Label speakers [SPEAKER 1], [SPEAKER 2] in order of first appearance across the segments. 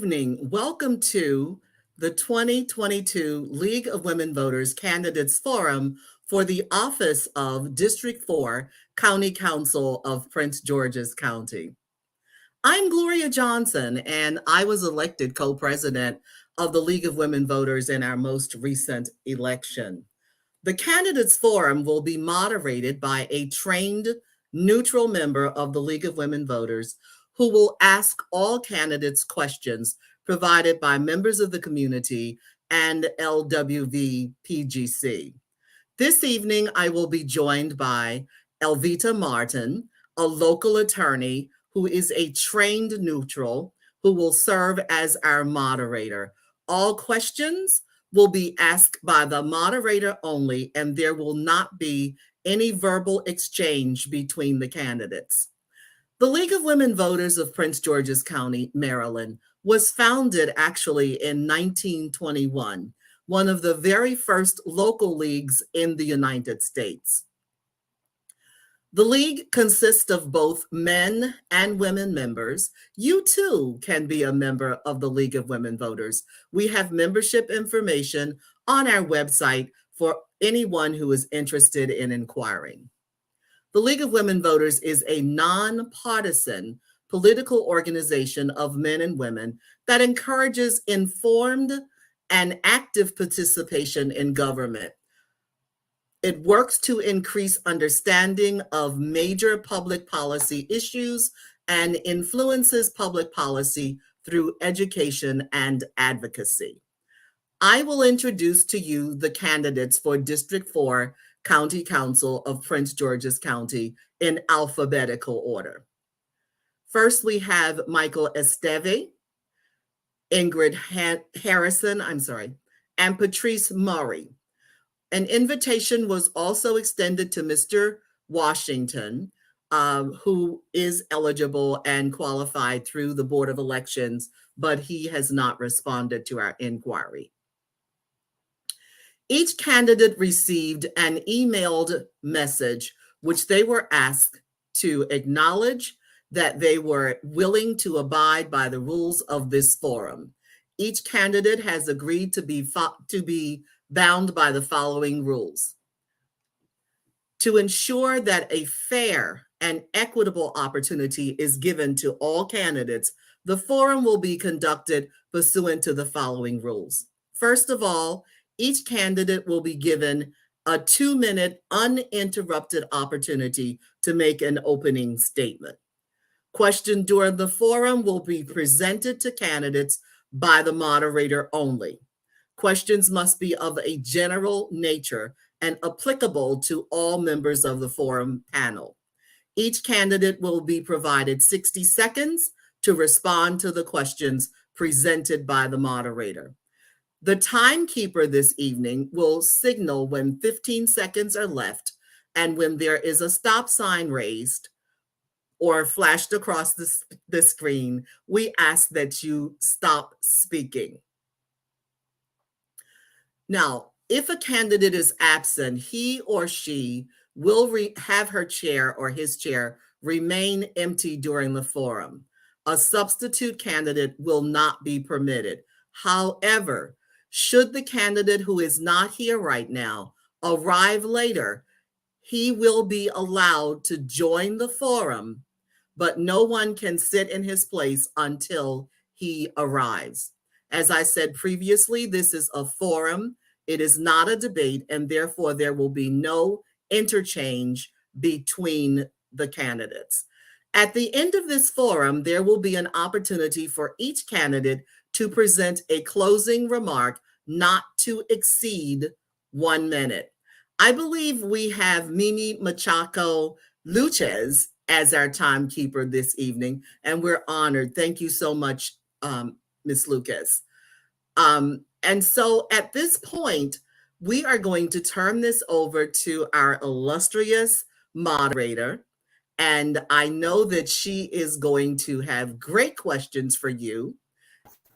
[SPEAKER 1] evening. Welcome to the 2022 League of Women Voters Candidates Forum for the office of District 4 County Council of Prince George's County. I'm Gloria Johnson, and I was elected co-president of the League of Women Voters in our most recent election. The Candidates Forum will be moderated by a trained, neutral member of the League of Women Voters who will ask all candidates questions provided by members of the community and LWVPGC. This evening, I will be joined by Elvita Martin, a local attorney who is a trained neutral who will serve as our moderator. All questions will be asked by the moderator only, and there will not be any verbal exchange between the candidates. The League of Women Voters of Prince George's County, Maryland, was founded actually in 1921, one of the very first local leagues in the United States. The league consists of both men and women members. You too can be a member of the League of Women Voters. We have membership information on our website for anyone who is interested in inquiring. The League of Women Voters is a nonpartisan political organization of men and women that encourages informed and active participation in government. It works to increase understanding of major public policy issues and influences public policy through education and advocacy. I will introduce to you the candidates for District 4 County Council of Prince George's County in alphabetical order. First, we have Michael Esteve, Ingrid Harrison, and Patrice Murray. An invitation was also extended to Mr. Washington, who is eligible and qualified through the Board of Elections, but he has not responded to our inquiry. Each candidate received an emailed message, which they were asked to acknowledge that they were willing to abide by the rules of this forum. Each candidate has agreed to be bound by the following rules. To ensure that a fair and equitable opportunity is given to all candidates, the forum will be conducted pursuant to the following rules. First of all, each candidate will be given a 2-minute uninterrupted opportunity to make an opening statement. Questions during the forum will be presented to candidates by the moderator only. Questions must be of a general nature and applicable to all members of the forum panel. Each candidate will be provided 60 seconds to respond to the questions presented by the moderator. The timekeeper this evening will signal when 15 seconds are left and when there is a stop sign raised or flashed across the screen, we ask that you stop speaking. Now, if a candidate is absent, he or she will have her chair or his chair remain empty during the forum. A substitute candidate will not be permitted. However, should the candidate who is not here right now arrive later, he will be allowed to join the forum, but no one can sit in his place until he arrives. As I said previously, this is a forum. It is not a debate, and therefore there will be no interchange between the candidates. At the end of this forum, there will be an opportunity for each candidate to present a closing remark not to exceed 1 minute. I believe we have Mimi Machaco Luchez as our timekeeper this evening, and we're honored. Thank you so much, Ms. Lucas. And so at this point, we are going to turn this over to our illustrious moderator, and I know that she is going to have great questions for you.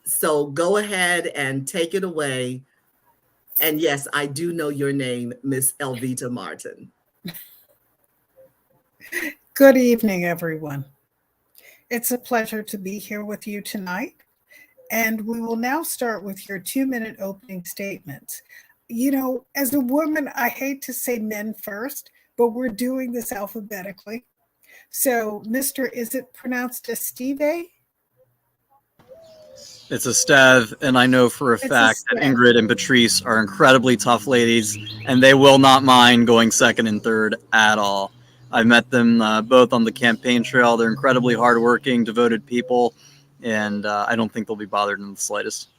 [SPEAKER 1] So go ahead and take it away. And yes, I do know your name, Miss Elvita Martin.
[SPEAKER 2] Good evening, everyone. It's a pleasure to be here with you tonight. And we will now start with your 2-minute opening statements. You know, as a woman, I hate to say men first, but we're doing this alphabetically. So, is it pronounced Esteve?
[SPEAKER 3] It's Esteve, and I know for a fact that Ingrid and Patrice are incredibly tough ladies, and they will not mind going second and third at all. I've met them both on the campaign trail. They're incredibly hardworking, devoted people, and I don't think they'll be bothered in the slightest.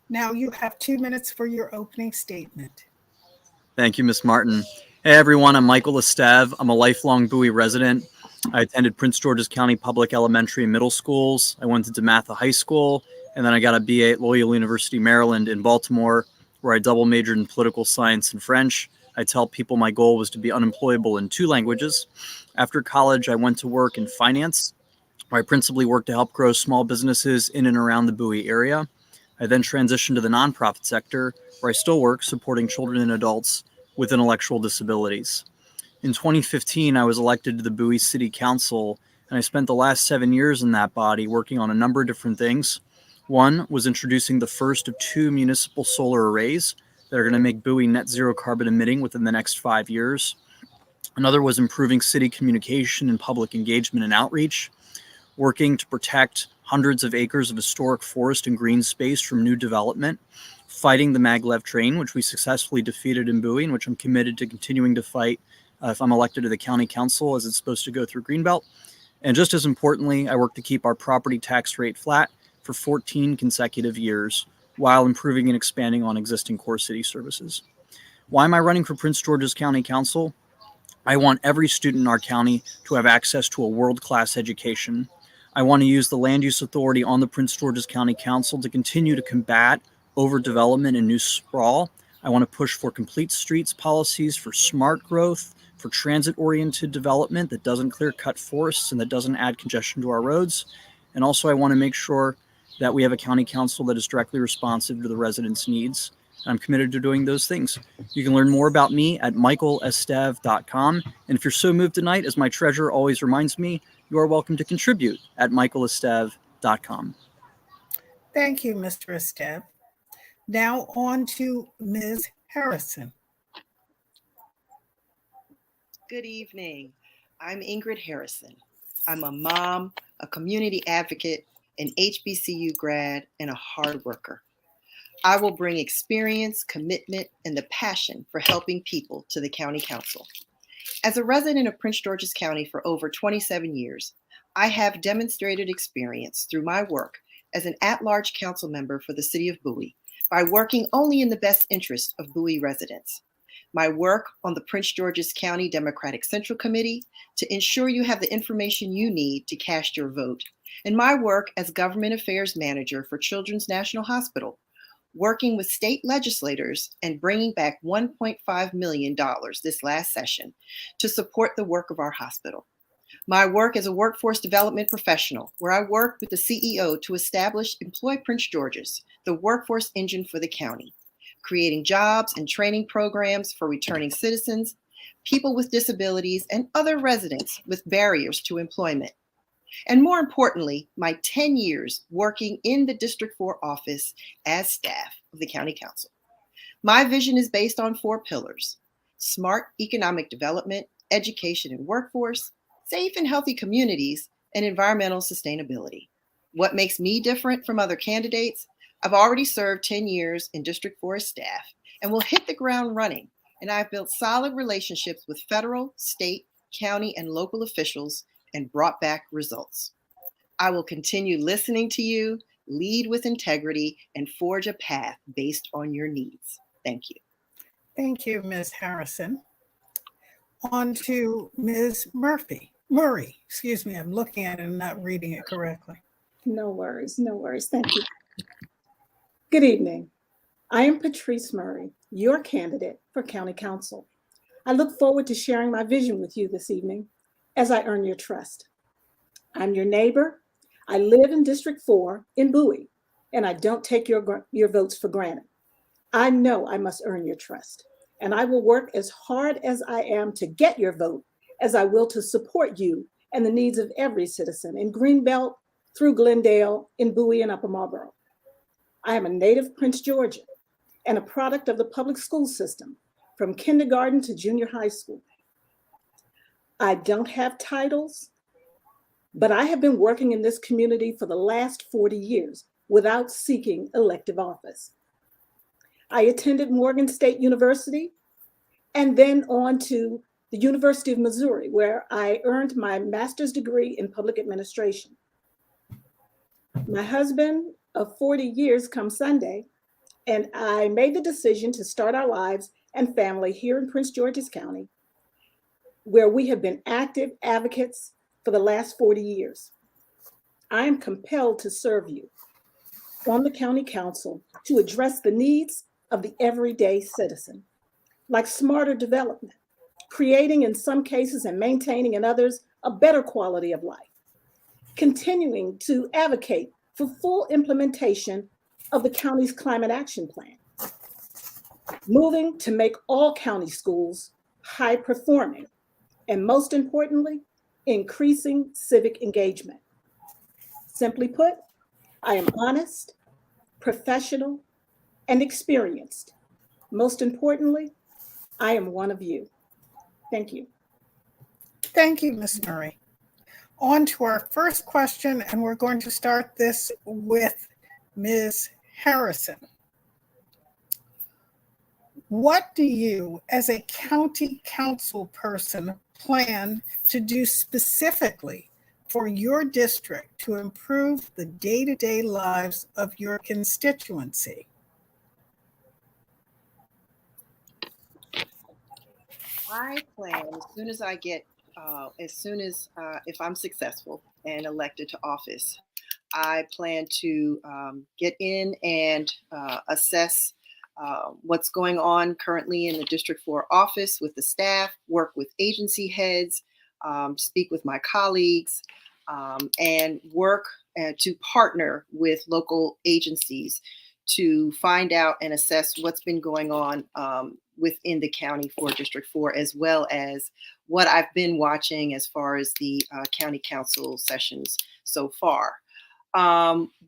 [SPEAKER 2] Now you have 2 minutes for your opening statement.
[SPEAKER 3] Thank you, Ms. Martin. Hey, everyone. I'm Michael Esteve. I'm a lifelong Bowie resident. I attended Prince George's County Public Elementary and Middle Schools. I went to DeMatha High School, and then I got a BA at Loyola University, Maryland in Baltimore, where I double majored in political science and French. I tell people my goal was to be unemployable in 2 languages. After college, I went to work in finance, where I principally worked to help grow small businesses in and around the Bowie area. I then transitioned to the nonprofit sector, where I still work supporting children and adults with intellectual disabilities. In 2015, I was elected to the Bowie City Council, and I spent the last 7 years in that body working on a number of different things. One was introducing the first of 2 municipal solar arrays that are going to make Bowie net zero carbon emitting within the next 5 years. Another was improving city communication and public engagement and outreach, working to protect hundreds of acres of historic forest and green space from new development, fighting the maglev train, which we successfully defeated in Bowie, and which I'm committed to continuing to fight if I'm elected to the county council, as it's supposed to go through Greenbelt. And just as importantly, I work to keep our property tax rate flat for 14 consecutive years while improving and expanding on existing core city services. Why am I running for Prince George's County Council? I want every student in our county to have access to a world-class education. I want to use the land use authority on the Prince George's County Council to continue to combat overdevelopment and new sprawl. I want to push for complete streets policies, for smart growth, for transit-oriented development that doesn't clear-cut forests and that doesn't add congestion to our roads. And also I want to make sure that we have a county council that is directly responsive to the residents' needs. And I'm committed to doing those things. You can learn more about me at michaelesteve.com. And if you're so moved tonight, as my treasurer always reminds me, you are welcome to contribute at michaelesteve.com.
[SPEAKER 2] Thank you, Mr. Esteve. Now on to Ms. Harrison.
[SPEAKER 4] Good evening. I'm Ingrid Harrison. I'm a mom, a community advocate, an HBCU grad, and a hard worker. I will bring experience, commitment, and the passion for helping people to the county council. As a resident of Prince George's County for over 27 years, I have demonstrated experience through my work as an at-large council member for the city of Bowie by working only in the best interest of Bowie residents. My work on the Prince George's County Democratic Central Committee to ensure you have the information you need to cast your vote, and my work as Government Affairs Manager for Children's National Hospital, working with state legislators and bringing back $1.5 million this last session to support the work of our hospital. My work as a workforce development professional, where I work with the CEO to establish Employ Prince George's, the workforce engine for the county, creating jobs and training programs for returning citizens, people with disabilities, and other residents with barriers to employment. And more importantly, my 10 years working in the District 4 office as staff of the County Council. My vision is based on 4 pillars: smart economic development, education and workforce, safe and healthy communities, and environmental sustainability. What makes me different from other candidates? I've already served 10 years in District 4 staff and will hit the ground running. And I've built solid relationships with federal, state, county, and local officials and brought back results. I will continue listening to you, lead with integrity, and forge a path based on your needs. Thank you.
[SPEAKER 2] Thank you, Ms. Harrison. On to Ms. Murray, excuse me, I'm looking at it and not reading it correctly.
[SPEAKER 5] No worries, no worries. Thank you. Good evening. I am Patrice Murray, your candidate for County Council. I look forward to sharing my vision with you this evening as I earn your trust. I'm your neighbor. I live in District 4 in Bowie, and I don't take your votes for granted. I know I must earn your trust, and I will work as hard as I am to get your vote as I will to support you and the needs of every citizen in Greenbelt through Glendale, in Bowie, and Upper Marlboro. I am a native Prince Georgian and a product of the public school system from kindergarten to junior high school. I don't have titles, but I have been working in this community for the last 40 years without seeking elective office. I attended Morgan State University and then on to the University of Missouri, where I earned my master's degree in public administration. My husband of 40 years come Sunday, and I made the decision to start our lives and family here in Prince George's County, where we have been active advocates for the last 40 years. I am compelled to serve you on the county council to address the needs of the everyday citizen, like smarter development, creating in some cases and maintaining in others a better quality of life, continuing to advocate for full implementation of the county's climate action plan, moving to make all county schools high performing, and most importantly, increasing civic engagement. Simply put, I am honest, professional, and experienced. Most importantly, I am one of you. Thank you.
[SPEAKER 2] Thank you, Ms. Murray. On to our first question, and we're going to start this with Ms. Harrison. What do you, as a county council person, plan to do specifically for your district to improve the day-to-day lives of your constituency?
[SPEAKER 4] I plan if I'm successful and elected to office, I plan to get in and assess what's going on currently in the District 4 office with the staff, work with agency heads, speak with my colleagues, and work to partner with local agencies to find out and assess what's been going on within the county for District 4, as well as what I've been watching as far as the county council sessions so far.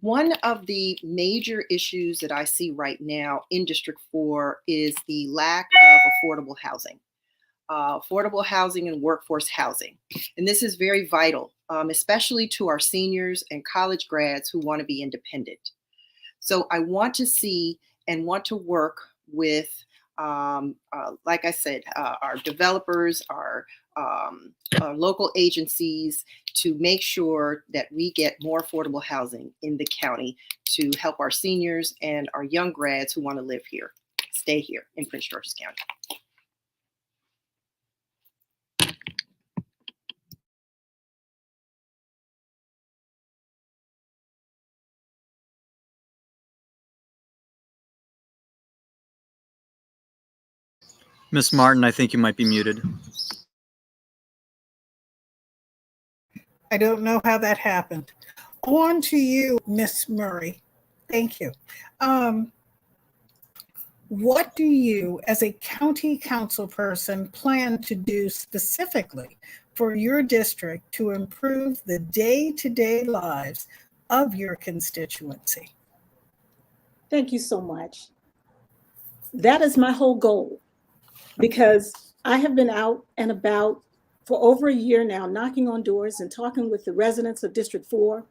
[SPEAKER 4] One of the major issues that I see right now in District 4 is the lack of affordable housing and workforce housing. And this is very vital, especially to our seniors and college grads who want to be independent. So I want to see and want to work with, like I said, our developers, our local agencies to make sure that we get more affordable housing in the county to help our seniors and our young grads who want to live here, stay here in Prince George's County.
[SPEAKER 3] Miss Martin, I think you might be muted.
[SPEAKER 2] I don't know how that happened. On to you, Miss Murray. Thank you. What do you, as a county council person, plan to do specifically for your district to improve the day-to-day lives of your constituency?
[SPEAKER 5] Thank you so much. That is my whole goal, because I have been out and about for over a year now, knocking on doors and talking with the residents of District 4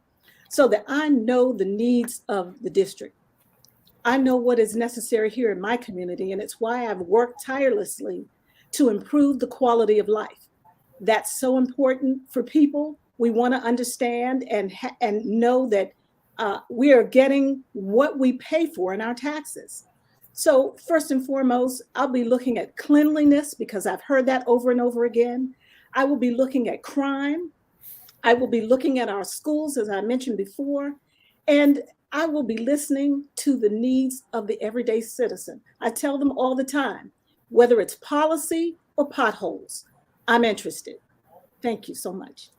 [SPEAKER 5] so that I know the needs of the district. I know what is necessary here in my community, and it's why I've worked tirelessly to improve the quality of life. That's so important for people. We want to understand and know that we are getting what we pay for in our taxes. So first and foremost, I'll be looking at cleanliness, because I've heard that over and over again. I will be looking at crime. I will be looking at our schools, as I mentioned before, and I will be listening to the needs of the everyday citizen. I tell them all the time, whether it's policy or potholes, I'm interested. Thank you so much.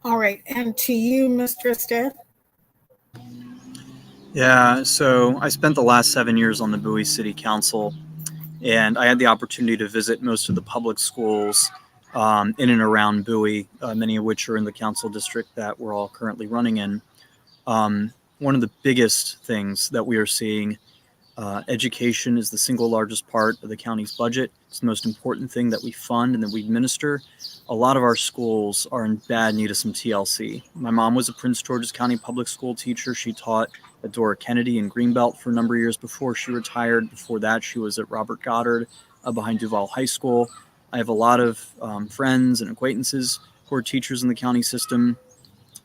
[SPEAKER 2] All right, and to you, Mr. Stead.
[SPEAKER 3] Yeah, so I spent the last 7 years on the Bowie City Council, and I had the opportunity to visit most of the public schools in and around Bowie, many of which are in the council district that we're all currently running in. One of the biggest things that we are seeing, education is the single largest part of the county's budget. It's the most important thing that we fund and that we administer. A lot of our schools are in bad need of some TLC. My mom was a Prince George's County public school teacher. She taught at Dora Kennedy in Greenbelt for a number of years before she retired. Before that, she was at Robert Goddard behind Duval High School. I have a lot of friends and acquaintances who are teachers in the county system.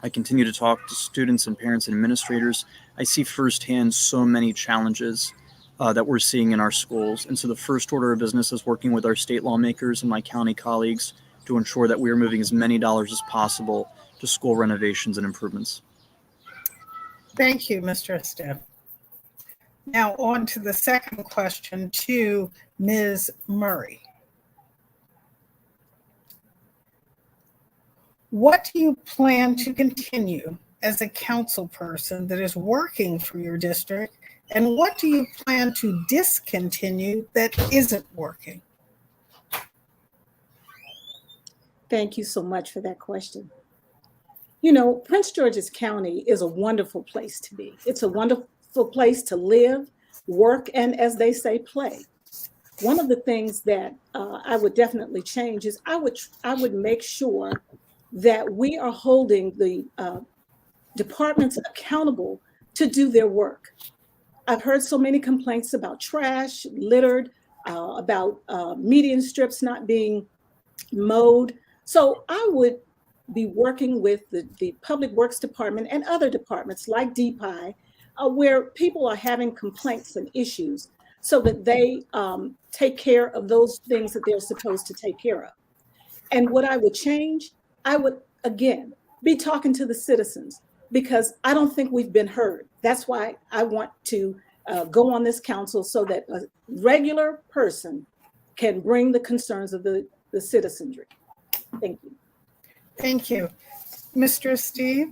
[SPEAKER 3] I continue to talk to students and parents and administrators. I see firsthand so many challenges that we're seeing in our schools. And so the first order of business is working with our state lawmakers and my county colleagues to ensure that we are moving as many dollars as possible to school renovations and improvements.
[SPEAKER 2] Thank you, Mr. Esteve. Now on to the second question to Ms. Murray. What do you plan to continue as a council person that is working for your district, and what do you plan to discontinue that isn't working?
[SPEAKER 5] Thank you so much for that question. You know, Prince George's County is a wonderful place to be. It's a wonderful place to live, work, and as they say, play. One of the things that I would definitely change is I would make sure that we are holding the departments accountable to do their work. I've heard so many complaints about trash, littered, about median strips not being mowed. So I would be working with the Public Works Department and other departments like DPI, where people are having complaints and issues so that they take care of those things that they're supposed to take care of. And what I would change, I would, again, be talking to the citizens because I don't think we've been heard. That's why I want to go on this council so that a regular person can bring the concerns of the citizenry. Thank you.
[SPEAKER 2] Thank you. Mr. Steve,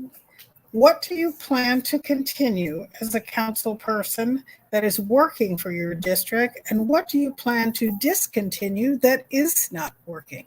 [SPEAKER 2] what do you plan to continue as a council person that is working for your district, and what do you plan to discontinue that is not working?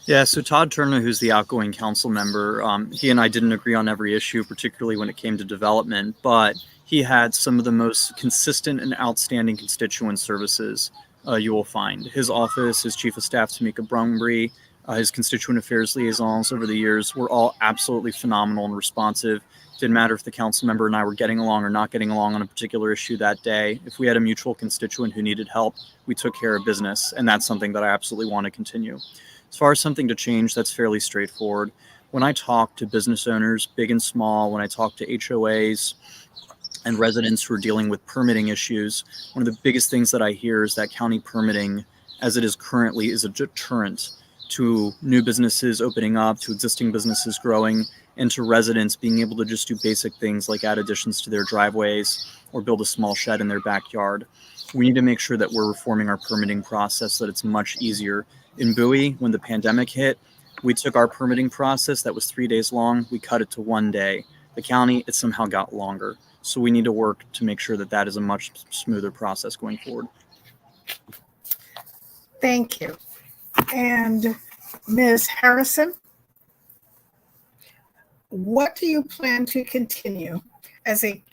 [SPEAKER 3] Yeah, so Todd Turner, who's the outgoing council member, he and I didn't agree on every issue, particularly when it came to development, but he had some of the most consistent and outstanding constituent services you will find. His office, his chief of staff, Tamika Brumbury, his constituent affairs liaisons over the years were all absolutely phenomenal and responsive. Didn't matter if the council member and I were getting along or not getting along on a particular issue that day. If we had a mutual constituent who needed help, we took care of business, and that's something that I absolutely want to continue. As far as something to change, that's fairly straightforward. When I talk to business owners, big and small, when I talk to HOAs and residents who are dealing with permitting issues, one of the biggest things that I hear is that county permitting, as it is currently, is a deterrent to new businesses opening up, to existing businesses growing, and to residents being able to just do basic things like add additions to their driveways or build a small shed in their backyard. We need to make sure that we're reforming our permitting process so that it's much easier. In Bowie, when the pandemic hit, we took our permitting process that was 3 days long, we cut it to 1 day. The county, it somehow got longer. So we need to work to make sure that that is a much smoother process going forward.
[SPEAKER 2] Thank you. And Ms. Harrison, what do you plan to continue as a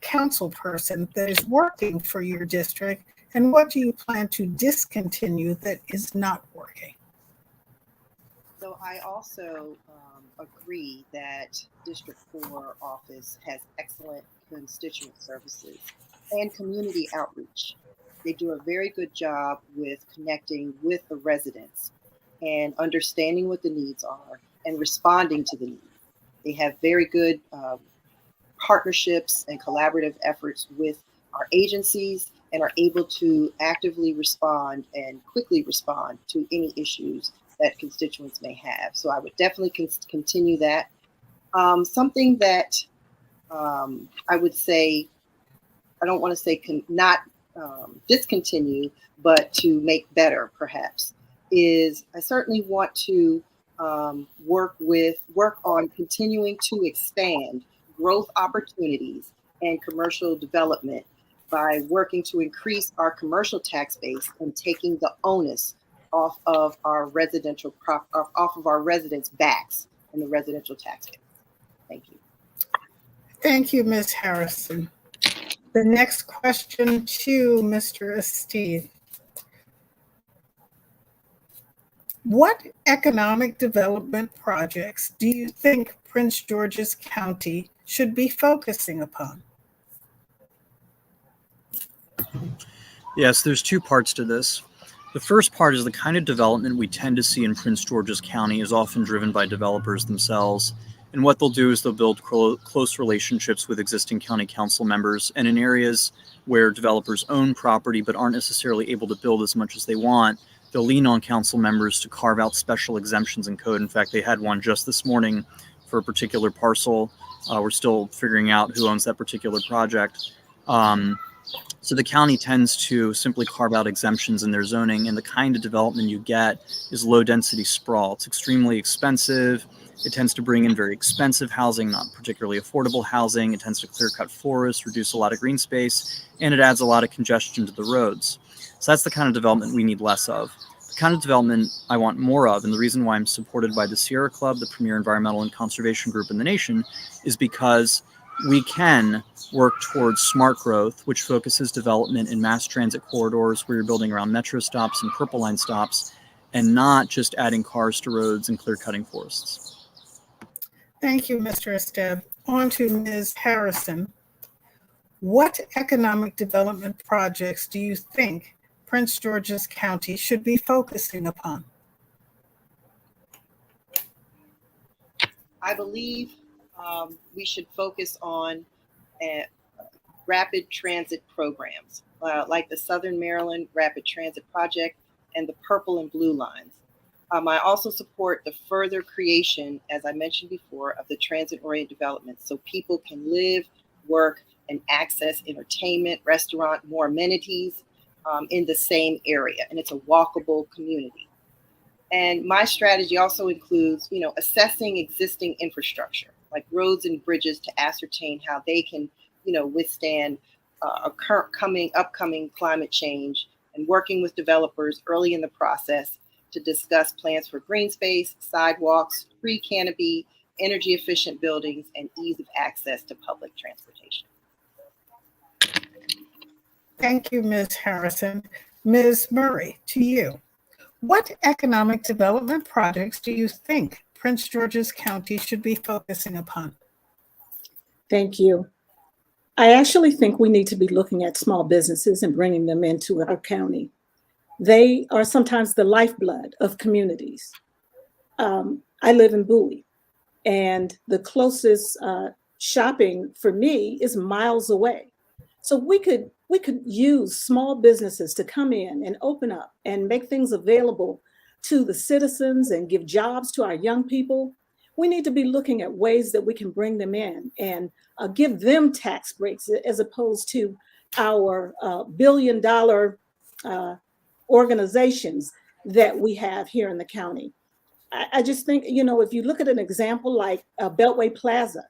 [SPEAKER 2] council person that is working for your district, and what do you plan to discontinue that is not working?
[SPEAKER 4] So I also agree that District 4 office has excellent constituent services and community outreach. They do a very good job with connecting with the residents and understanding what the needs are and responding to the needs. They have very good partnerships and collaborative efforts with our agencies and are able to actively respond and quickly respond to any issues that constituents may have. So I would definitely continue that. Something that I would say, I don't want to say not discontinue, but to make better perhaps, is I certainly want to work on continuing to expand growth opportunities and commercial development by working to increase our commercial tax base and taking the onus off of our off of our residents' backs and the residential tax base. Thank you.
[SPEAKER 2] Thank you, Ms. Harrison. The next question to Mr. Esteve. What economic development projects do you think Prince George's County should be focusing upon?
[SPEAKER 3] Yes, there's two parts to this. The first part is the kind of development we tend to see in Prince George's County is often driven by developers themselves. And what they'll do is they'll build close relationships with existing county council members. And in areas where developers own property but aren't necessarily able to build as much as they want, they'll lean on council members to carve out special exemptions in code. In fact, they had one just this morning for a particular parcel. We're still figuring out who owns that particular project. So the county tends to simply carve out exemptions in their zoning, and the kind of development you get is low density sprawl. It's extremely expensive. It tends to bring in very expensive housing, not particularly affordable housing. It tends to clear cut forests, reduce a lot of green space, and it adds a lot of congestion to the roads. So that's the kind of development we need less of. The kind of development I want more of, and the reason why I'm supported by the Sierra Club, the premier environmental and conservation group in the nation, is because we can work towards smart growth, which focuses development in mass transit corridors where you're building around metro stops and Purple Line stops, and not just adding cars to roads and clear cutting forests.
[SPEAKER 2] Thank you, Mr. Esteve. On to Ms. Harrison. What economic development projects do you think Prince George's County should be focusing upon?
[SPEAKER 4] I believe we should focus on rapid transit programs like the Southern Maryland Rapid Transit Project and the Purple and Blue Lines. I also support the further creation, as I mentioned before, of the transit-oriented development so people can live, work, and access entertainment, restaurant, more amenities in the same area. And it's a walkable community. And my strategy also includes, assessing existing infrastructure, like roads and bridges, to ascertain how they can, withstand upcoming climate change, and working with developers early in the process to discuss plans for green space, sidewalks, free canopy, energy efficient buildings, and ease of access to public transportation.
[SPEAKER 2] Thank you, Ms. Harrison. Ms. Murray, to you. What economic development projects do you think Prince George's County should be focusing upon?
[SPEAKER 5] Thank you. I actually think we need to be looking at small businesses and bringing them into our county. They are sometimes the lifeblood of communities. I live in Bowie, and the closest shopping for me is miles away. So we could use small businesses to come in and open up and make things available to the citizens and give jobs to our young people. We need to be looking at ways that we can bring them in and give them tax breaks as opposed to our billion-dollar organizations that we have here in the county. I just think, if you look at an example like Beltway Plaza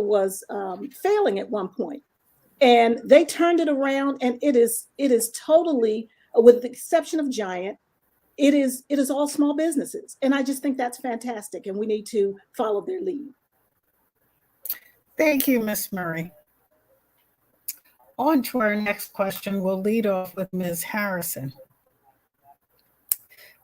[SPEAKER 5] was failing at one point, and they turned it around, and it is totally, with the exception of Giant, it is all small businesses. And I just think that's fantastic, and we need to follow their lead.
[SPEAKER 2] Thank you, Ms. Murray. On to our next question. We'll lead off with Ms. Harrison.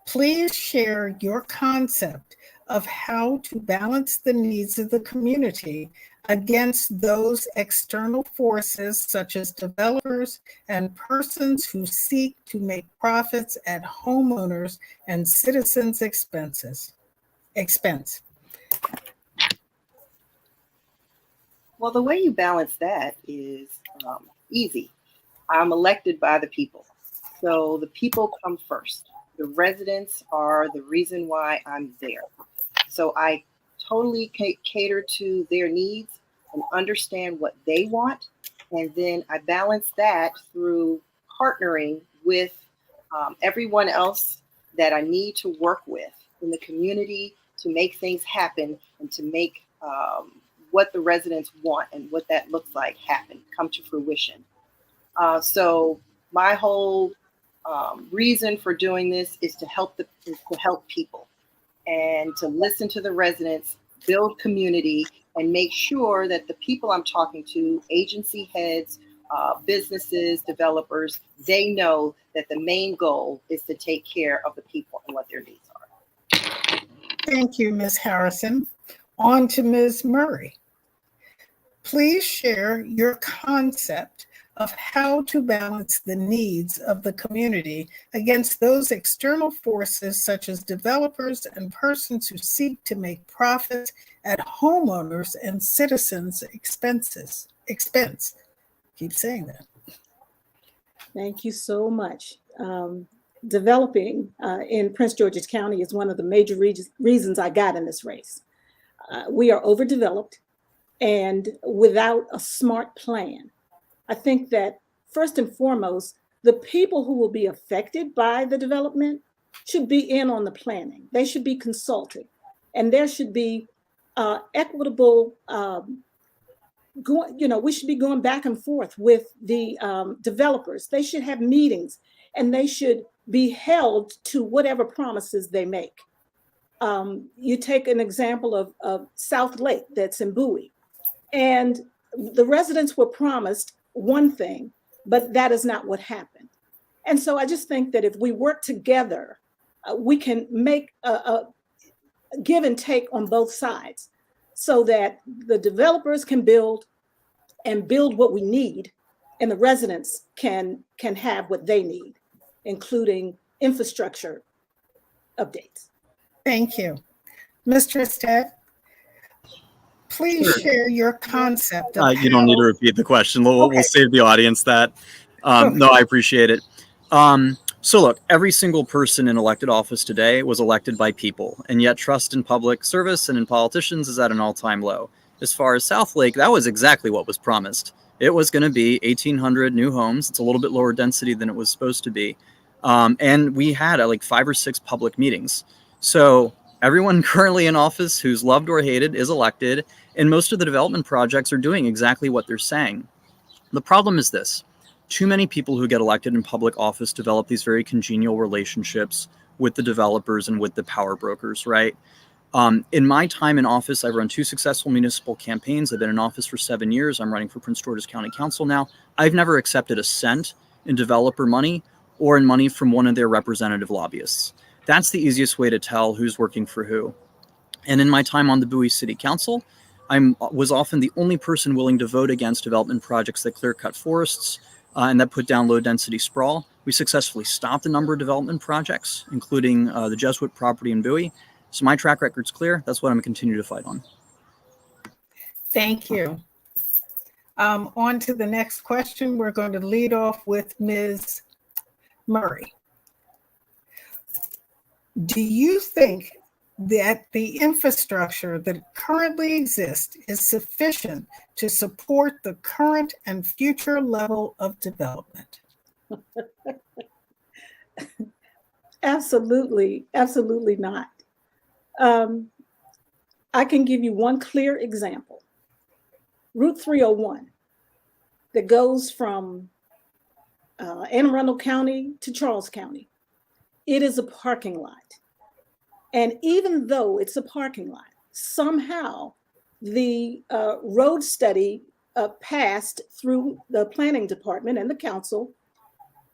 [SPEAKER 2] Please share your concept of how to balance the needs of the community against those external forces such as developers and persons who seek to make profits at homeowners and citizens' expense.
[SPEAKER 4] Well, the way you balance that is easy. I'm elected by the people. So the people come first. The residents are the reason why I'm there. So I totally cater to their needs and understand what they want. And then I balance that through partnering with everyone else that I need to work with in the community to make things happen and to make what the residents want and what that looks like happen, come to fruition. So my whole reason for doing this is to help people and to listen to the residents, build community, and make sure that the people I'm talking to, agency heads, businesses, developers, they know that the main goal is to take care of the people and what their needs are.
[SPEAKER 2] Thank you, Ms. Harrison. On to Ms. Murray. Please share your concept of how to balance the needs of the community against those external forces such as developers and persons who seek to make profits at homeowners and citizens' expense. Keep saying that.
[SPEAKER 5] Thank you so much. Developing in Prince George's County is one of the major reasons I got in this race. We are overdeveloped and without a smart plan. I think that first and foremost, the people who will be affected by the development should be in on the planning. They should be consulted, and there should be equitable. We should be going back and forth with the developers. They should have meetings, and they should be held to whatever promises they make. You take an example of South Lake that's in Bowie, and the residents were promised one thing, but that is not what happened. And so I just think that if we work together, we can make a give and take on both sides so that the developers can build what we need, and the residents can have what they need, including infrastructure updates.
[SPEAKER 2] Thank you. Mr. Stead, please share your concept of
[SPEAKER 3] You don't need to repeat the question. We'll save the audience that.
[SPEAKER 2] Okay.
[SPEAKER 3] No, I appreciate it. So look, every single person in elected office today was elected by people, and yet trust in public service and in politicians is at an all-time low. As far as South Lake, that was exactly what was promised. It was going to be 1,800 new homes. It's a little bit lower density than it was supposed to be. And we had like 5 or 6 public meetings. So everyone currently in office who's loved or hated is elected, and most of the development projects are doing exactly what they're saying. The problem is this: too many people who get elected in public office develop these very congenial relationships with the developers and with the power brokers, right? In my time in office, I've run 2 successful municipal campaigns. I've been in office for 7 years. I'm running for Prince George's County Council now. I've never accepted a cent in developer money or in money from one of their representative lobbyists. That's the easiest way to tell who's working for who. And in my time on the Bowie City Council, I was often the only person willing to vote against development projects that clear-cut forests and that put down low-density sprawl. We successfully stopped a number of development projects, including the Jesuit property in Bowie. So my track record's clear. That's what I'm going to continue to fight on.
[SPEAKER 2] Thank you. On to the next question. We're going to lead off with Ms. Murray. Do you think that the infrastructure that currently exists is sufficient to support the current and future level of development?
[SPEAKER 5] Absolutely not. I can give you one clear example. Route 301 that goes from Anne Arundel County to Charles County. It is a parking lot. And even though it's a parking lot, somehow the road study passed through the planning department and the council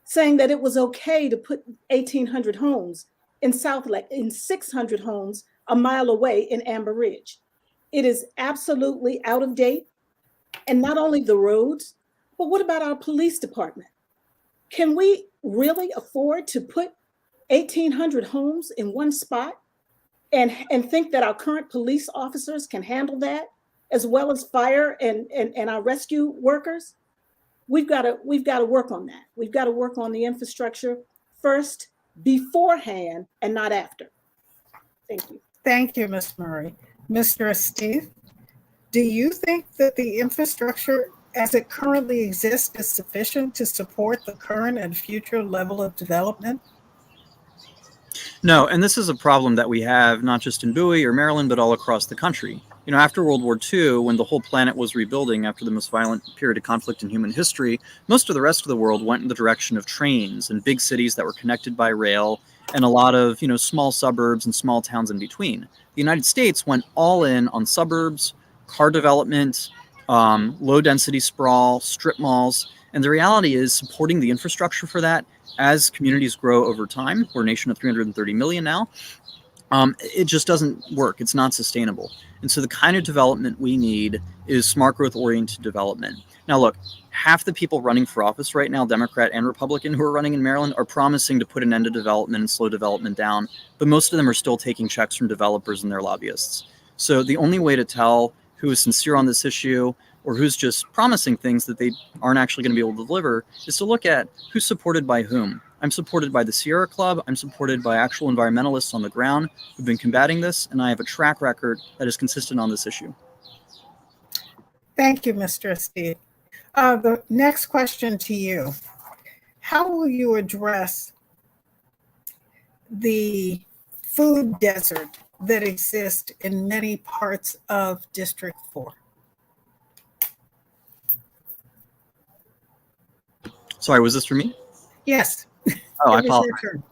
[SPEAKER 5] saying that it was okay to put 1,800 homes in South Lake, in 600 homes a mile away in Amber Ridge. It is absolutely out of date. And not only the roads, but what about our police department? Can we really afford to put 1,800 homes in one spot and think that our current police officers can handle that, as well as fire and our rescue workers? We've got to work on that. We've got to work on the infrastructure first, beforehand, and not after. Thank you.
[SPEAKER 2] Thank you, Ms. Murray. Mr. Steve, do you think that the infrastructure as it currently exists is sufficient to support the current and future level of development?
[SPEAKER 3] No, and this is a problem that we have not just in Bowie or Maryland, but all across the country. You know, after World War II, when the whole planet was rebuilding after the most violent period of conflict in human history, most of the rest of the world went in the direction of trains and big cities that were connected by rail, and a lot of, you know, small suburbs and small towns in between. The United States went all in on suburbs, car development, low density sprawl, strip malls. And the reality is supporting the infrastructure for that as communities grow over time. We're a nation of 330 million now. It just doesn't work. It's not sustainable. And so the kind of development we need is smart growth oriented development. Now, look, half the people running for office right now, Democrat and Republican, who are running in Maryland, are promising to put an end to development and slow development down. But most of them are still taking checks from developers and their lobbyists. So the only way to tell who is sincere on this issue or who's just promising things that they aren't actually going to be able to deliver is to look at who's supported by whom. I'm supported by the Sierra Club. I'm supported by actual environmentalists on the ground who've been combating this, and I have a track record that is consistent on this issue.
[SPEAKER 2] Thank you, Mr. Esteve. The next question to you. How will you address the food desert that exists in many parts of District 4?
[SPEAKER 3] Sorry, was this for me?
[SPEAKER 2] Yes.
[SPEAKER 3] Oh, I apologize.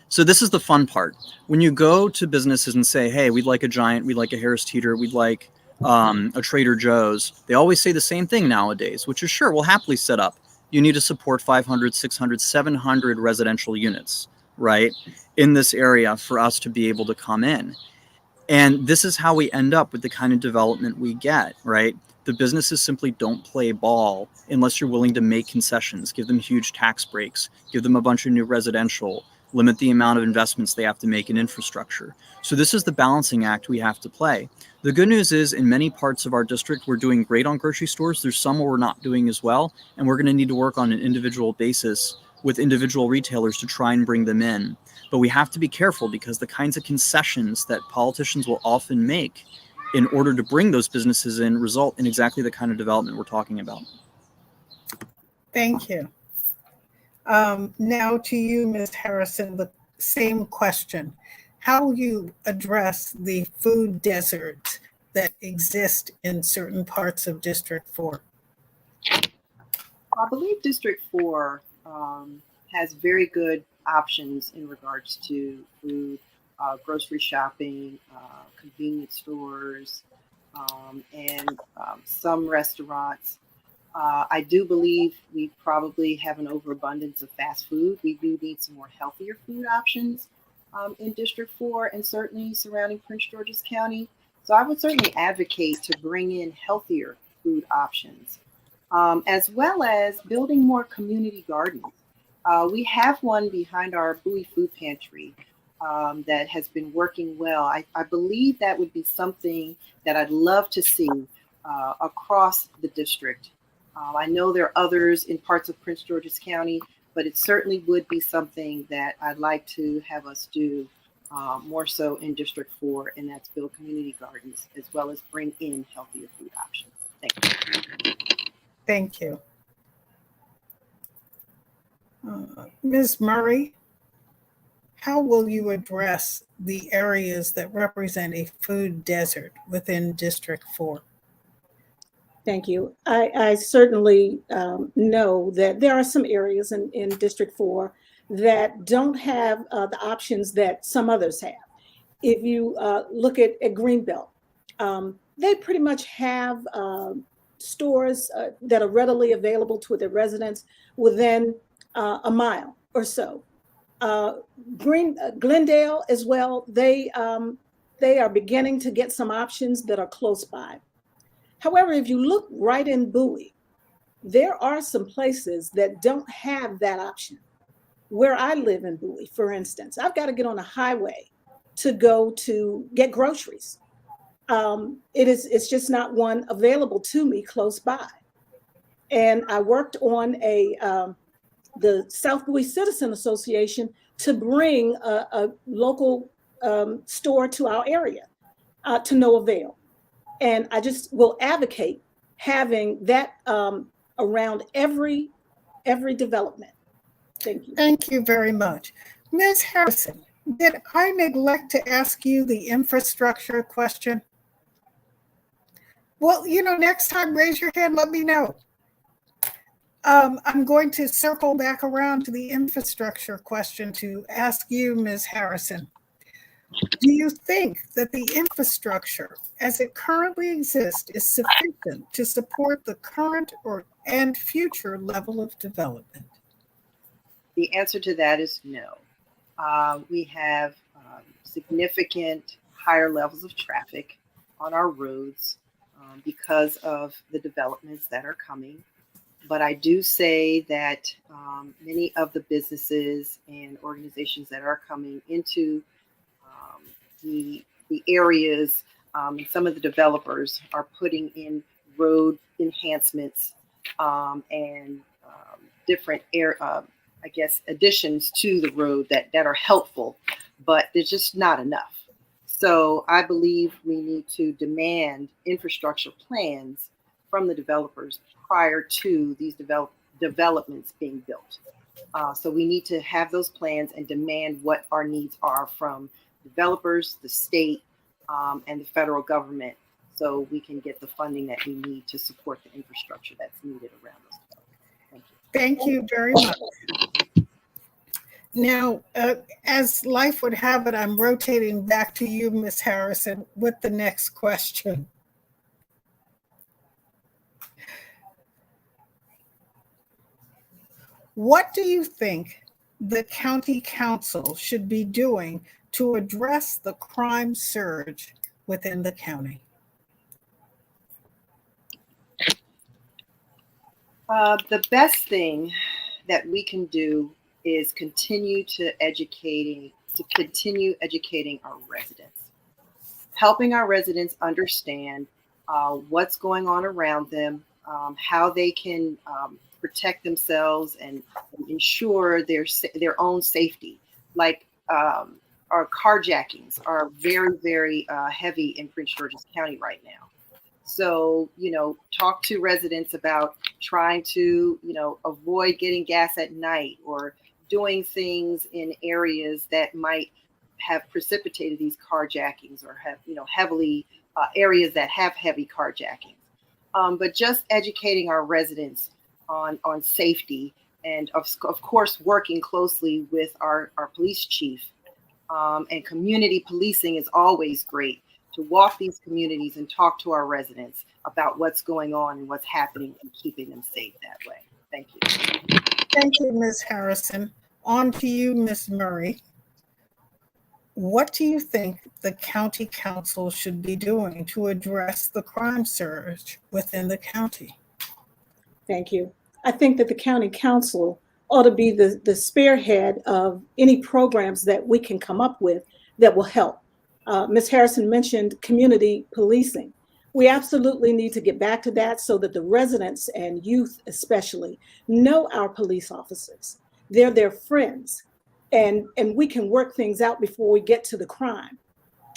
[SPEAKER 3] So this is the fun part. When you go to businesses and say, hey, we'd like a Giant, we'd like a Harris Teeter, we'd like a Trader Joe's, they always say the same thing nowadays, which is sure, we'll happily set up. You need to support 500, 600, 700 residential units, right, in this area for us to be able to come in. And this is how we end up with the kind of development we get, right? The businesses simply don't play ball unless you're willing to make concessions, give them huge tax breaks, give them a bunch of new residential, limit the amount of investments they have to make in infrastructure. So this is the balancing act we have to play. The good news is in many parts of our district, we're doing great on grocery stores. There's some where we're not doing as well. And we're going to need to work on an individual basis with individual retailers to try and bring them in. But we have to be careful because the kinds of concessions that politicians will often make in order to bring those businesses in result in exactly the kind of development we're talking about.
[SPEAKER 2] Thank you. Now to you, Ms. Harrison, the same question. How will you address the food deserts that exist in certain parts of District 4?
[SPEAKER 4] I believe District 4 has very good options in regards to food, grocery shopping, convenience stores, and some restaurants. I do believe we probably have an overabundance of fast food. We do need some more healthier food options in District 4 and certainly surrounding Prince George's County. So I would certainly advocate to bring in healthier food options, as well as building more community gardens. We have one behind our Bowie Food Pantry that has been working well. I believe that would be something that I'd love to see across the district. I know there are others in parts of Prince George's County, but it certainly would be something that I'd like to have us do more so in District 4, and that's build community gardens as well as bring in healthier food options. Thank you.
[SPEAKER 2] Thank you. Ms. Murray, how will you address the areas that represent a food desert within District 4?
[SPEAKER 5] Thank you. I certainly know that there are some areas in District 4 that don't have the options that some others have. If you look at Greenbelt, they pretty much have stores that are readily available to their residents within a mile or so. Glendale as well, they are beginning to get some options that are close by. However, if you look right in Bowie, there are some places that don't have that option. Where I live in Bowie, for instance, I've got to get on a highway to go to get groceries. It's just not one available to me close by. And I worked on the South Bowie Citizen Association to bring a local store to our area to no avail. And I just will advocate having that around every development. Thank you.
[SPEAKER 2] Thank you very much. Ms. Harrison, did I neglect to ask you the infrastructure question? Well, next time, raise your hand, let me know. I'm going to circle back around to the infrastructure question to ask you, Ms. Harrison. Do you think that the infrastructure as it currently exists is sufficient to support the current and future level of development?
[SPEAKER 4] The answer to that is no. We have significant higher levels of traffic on our roads because of the developments that are coming. But I do say that many of the businesses and organizations that are coming into the areas, some of the developers are putting in road enhancements and different additions to the road that are helpful, but there's just not enough. So I believe we need to demand infrastructure plans from the developers prior to these developments being built. So we need to have those plans and demand what our needs are from developers, the state, and the federal government, so we can get the funding that we need to support the infrastructure that's needed around us. Thank you.
[SPEAKER 2] Thank you very much. Now, as life would have it, I'm rotating back to you, Ms. Harrison, with the next question. What do you think the county council should be doing to address the crime surge within the county?
[SPEAKER 4] The best thing that we can do is continue educating our residents, helping our residents understand what's going on around them, how they can protect themselves and ensure their own safety. Like our carjackings are very, very heavy in Prince George's County right now. So, talk to residents about trying to, avoid getting gas at night or doing things in areas that might have precipitated these carjackings or have, heavily areas that have heavy carjackings. But just educating our residents on safety and of course, working closely with our police chief and community policing is always great. To walk these communities and talk to our residents about what's going on and what's happening and keeping them safe that way. Thank you.
[SPEAKER 2] Thank you, Ms. Harrison. On to you, Ms. Murray. What do you think the county council should be doing to address the crime surge within the county?
[SPEAKER 5] Thank you. I think that the county council ought to be the spearhead of any programs that we can come up with that will help. Ms. Harrison mentioned community policing. We absolutely need to get back to that so that the residents and youth especially know our police officers. They're their friends, and we can work things out before we get to the crime.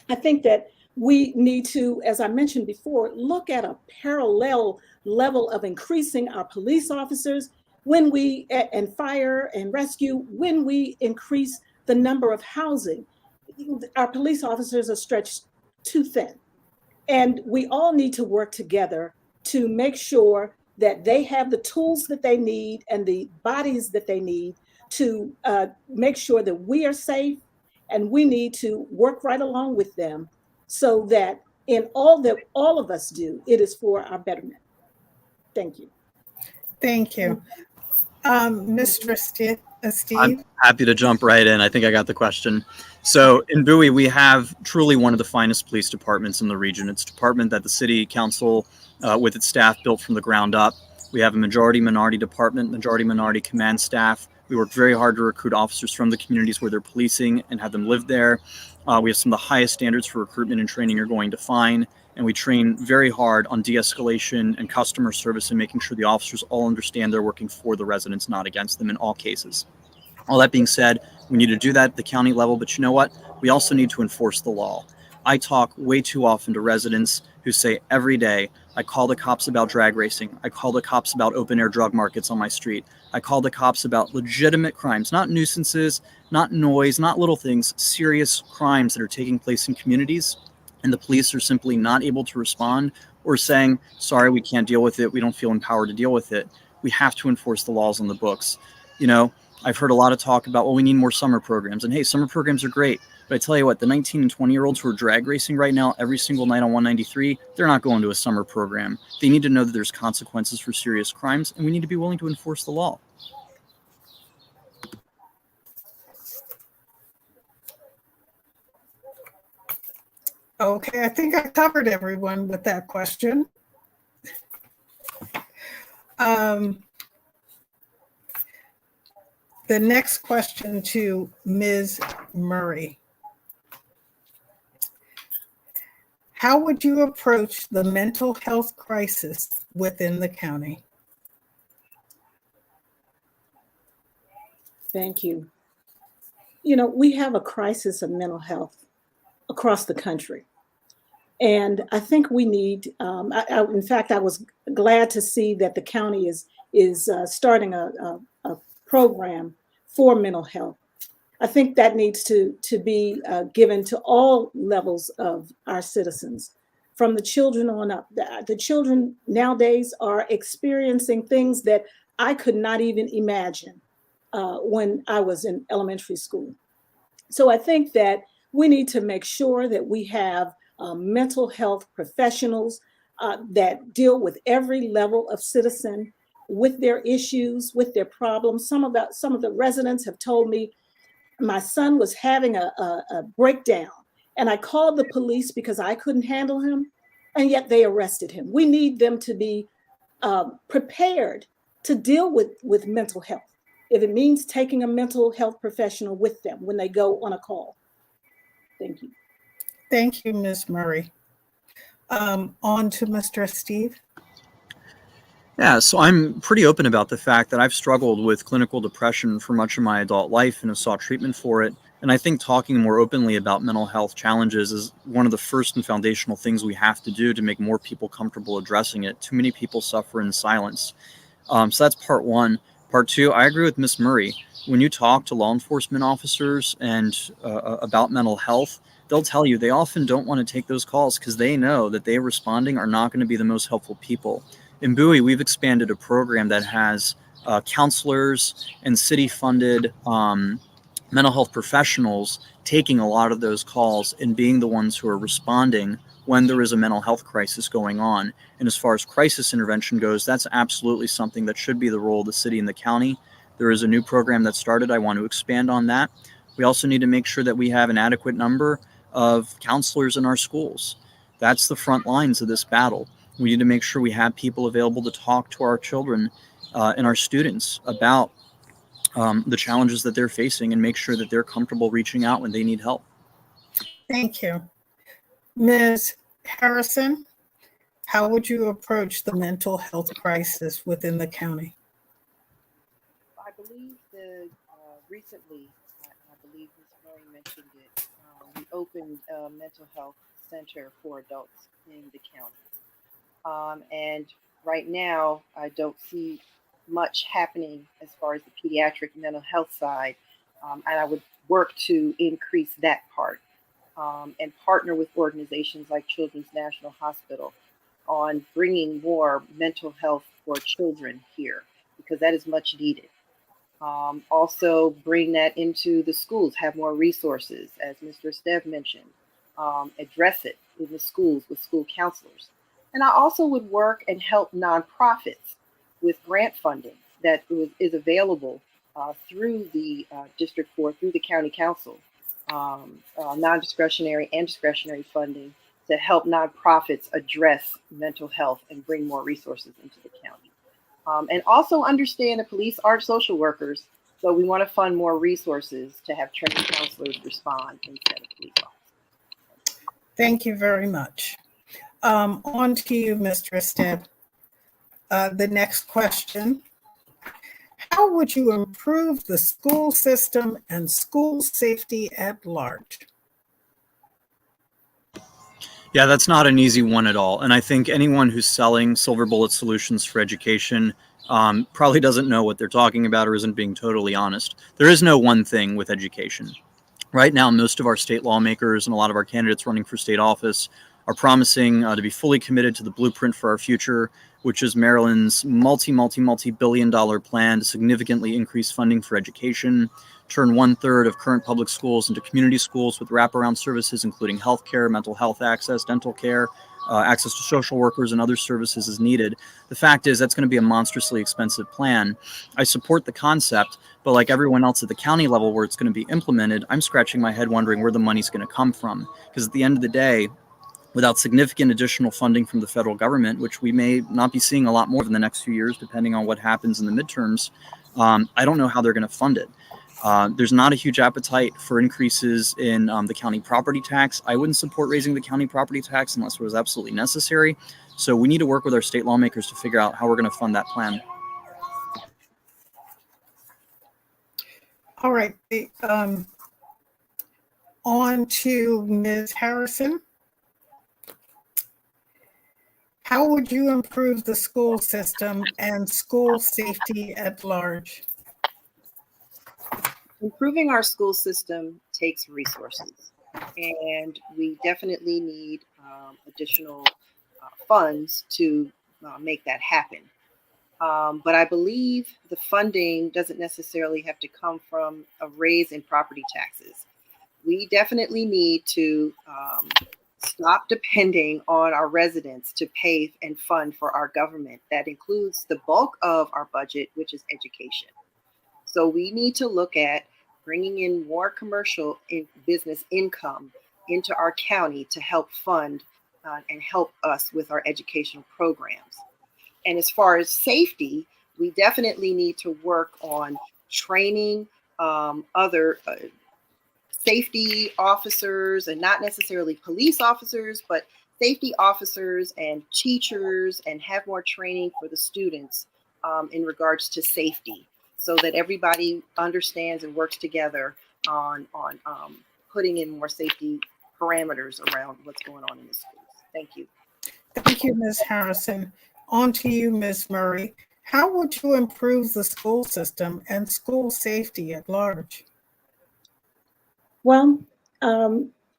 [SPEAKER 5] I think that we need to, as I mentioned before, look at a parallel level of increasing our police officers and fire and rescue when we increase the number of housing. Our police officers are stretched too thin. And we all need to work together to make sure that they have the tools that they need and the bodies that they need to make sure that we are safe. And we need to work right along with them so that in all that all of us do, it is for our betterment. Thank you.
[SPEAKER 2] Thank you. Mr. Steve?
[SPEAKER 3] I'm happy to jump right in. I think I got the question. So in Bowie, we have truly one of the finest police departments in the region. It's a department that the city council with its staff built from the ground up. We have a majority minority department, majority minority command staff. We work very hard to recruit officers from the communities where they're policing and have them live there. We have some of the highest standards for recruitment and training you're going to find. And we train very hard on de-escalation and customer service and making sure the officers all understand they're working for the residents, not against them in all cases. All that being said, we need to do that at the county level, but you know what? We also need to enforce the law. I talk way too often to residents who say every day, I call the cops about drag racing. I call the cops about open air drug markets on my street. I call the cops about legitimate crimes, not nuisances, not noise, not little things, serious crimes that are taking place in communities. and the police are simply not able to respond or saying, sorry, we can't deal with it, we don't feel empowered to deal with it, we have to enforce the laws on the books. You know, I've heard a lot of talk about, well, we need more summer programs. And hey, summer programs are great. But I tell you what, the 19 and 20-year-olds who are drag racing right now every single night on 193, they're not going to a summer program. They need to know that there's consequences for serious crimes, and we need to be willing to enforce the law.
[SPEAKER 2] Okay, I think I covered everyone with that question. The next question to Ms. Murray. How would you approach the mental health crisis within the county?
[SPEAKER 5] Thank you. You know, we have a crisis of mental health across the country. And I think we need, in fact, I was glad to see that the county is starting a program for mental health. I think that needs to be given to all levels of our citizens, from the children on up. The children nowadays are experiencing things that I could not even imagine when I was in elementary school. So I think that we need to make sure that we have mental health professionals that deal with every level of citizen, with their issues, with their problems. Some of the residents have told me, my son was having a breakdown, and I called the police because I couldn't handle him, and yet they arrested him. We need them to be prepared to deal with mental health, if it means taking a mental health professional with them when they go on a call. Thank you.
[SPEAKER 2] Thank you, Ms. Murray. On to Mr. Steve.
[SPEAKER 3] Yeah, so I'm pretty open about the fact that I've struggled with clinical depression for much of my adult life and have sought treatment for it. And I think talking more openly about mental health challenges is one of the first and foundational things we have to do to make more people comfortable addressing it. Too many people suffer in silence. So that's part one. Part two, I agree with Ms. Murray. When you talk to law enforcement officers and about mental health, they'll tell you they often don't want to take those calls because they know that they responding are not going to be the most helpful people. In Bowie, we've expanded a program that has counselors and city-funded mental health professionals taking a lot of those calls and being the ones who are responding when there is a mental health crisis going on. And as far as crisis intervention goes, that's absolutely something that should be the role of the city and the county. There is a new program that started. I want to expand on that. We also need to make sure that we have an adequate number of counselors in our schools. That's the front lines of this battle. We need to make sure we have people available to talk to our children and our students about the challenges that they're facing and make sure that they're comfortable reaching out when they need help.
[SPEAKER 2] Thank you. Ms. Harrison, how would you approach the mental health crisis within the county?
[SPEAKER 4] I believe recently, I believe Ms. Murray mentioned it, we opened a mental health center for adults in the county. And right now, I don't see much happening as far as the pediatric mental health side. And I would work to increase that part and partner with organizations like Children's National Hospital on bringing more mental health for children here, because that is much needed. Also bring that into the schools, have more resources, as Mr. Stev mentioned, address it in the schools with school counselors. And I also would work and help nonprofits with grant funding that is available through the District 4, through the County Council, non-discretionary and discretionary funding to help nonprofits address mental health and bring more resources into the county. And also understand that police aren't social workers, so we want to fund more resources to have trained counselors respond instead of police officers.
[SPEAKER 2] Thank you very much. On to you, Mr. Stev. The next question. How would you improve the school system and school safety at large?
[SPEAKER 3] Yeah, that's not an easy one at all. And I think anyone who's selling silver bullet solutions for education probably doesn't know what they're talking about or isn't being totally honest. There is no one thing with education. Right now, most of our state lawmakers and a lot of our candidates running for state office are promising to be fully committed to the blueprint for our future, which is Maryland's multi-billion-dollar plan to significantly increase funding for education, turn 1/3 of current public schools into community schools with wraparound services, including healthcare, mental health access, dental care, access to social workers and other services as needed. The fact is that's going to be a monstrously expensive plan. I support the concept, but like everyone else at the county level where it's going to be implemented, I'm scratching my head wondering where the money's going to come from. Because at the end of the day, without significant additional funding from the federal government, which we may not be seeing a lot more in the next few years, depending on what happens in the midterms, I don't know how they're going to fund it. There's not a huge appetite for increases in the county property tax. I wouldn't support raising the county property tax unless it was absolutely necessary. So we need to work with our state lawmakers to figure out how we're going to fund that plan.
[SPEAKER 2] All right. On to Ms. Harrison. How would you improve the school system and school safety at large?
[SPEAKER 4] Improving our school system takes resources, and we definitely need additional funds to make that happen. But I believe the funding doesn't necessarily have to come from a raise in property taxes. We definitely need to stop depending on our residents to pay and fund for our government. That includes the bulk of our budget, which is education. So we need to look at bringing in more commercial business income into our county to help fund and help us with our educational programs. And as far as safety, we definitely need to work on training other safety officers, and not necessarily police officers, but safety officers and teachers, and have more training for the students in regards to safety, so that everybody understands and works together on putting in more safety parameters around what's going on in the schools. Thank you.
[SPEAKER 2] Thank you, Ms. Harrison. On to you, Ms. Murray. How would you improve the school system and school safety at large?
[SPEAKER 5] Well,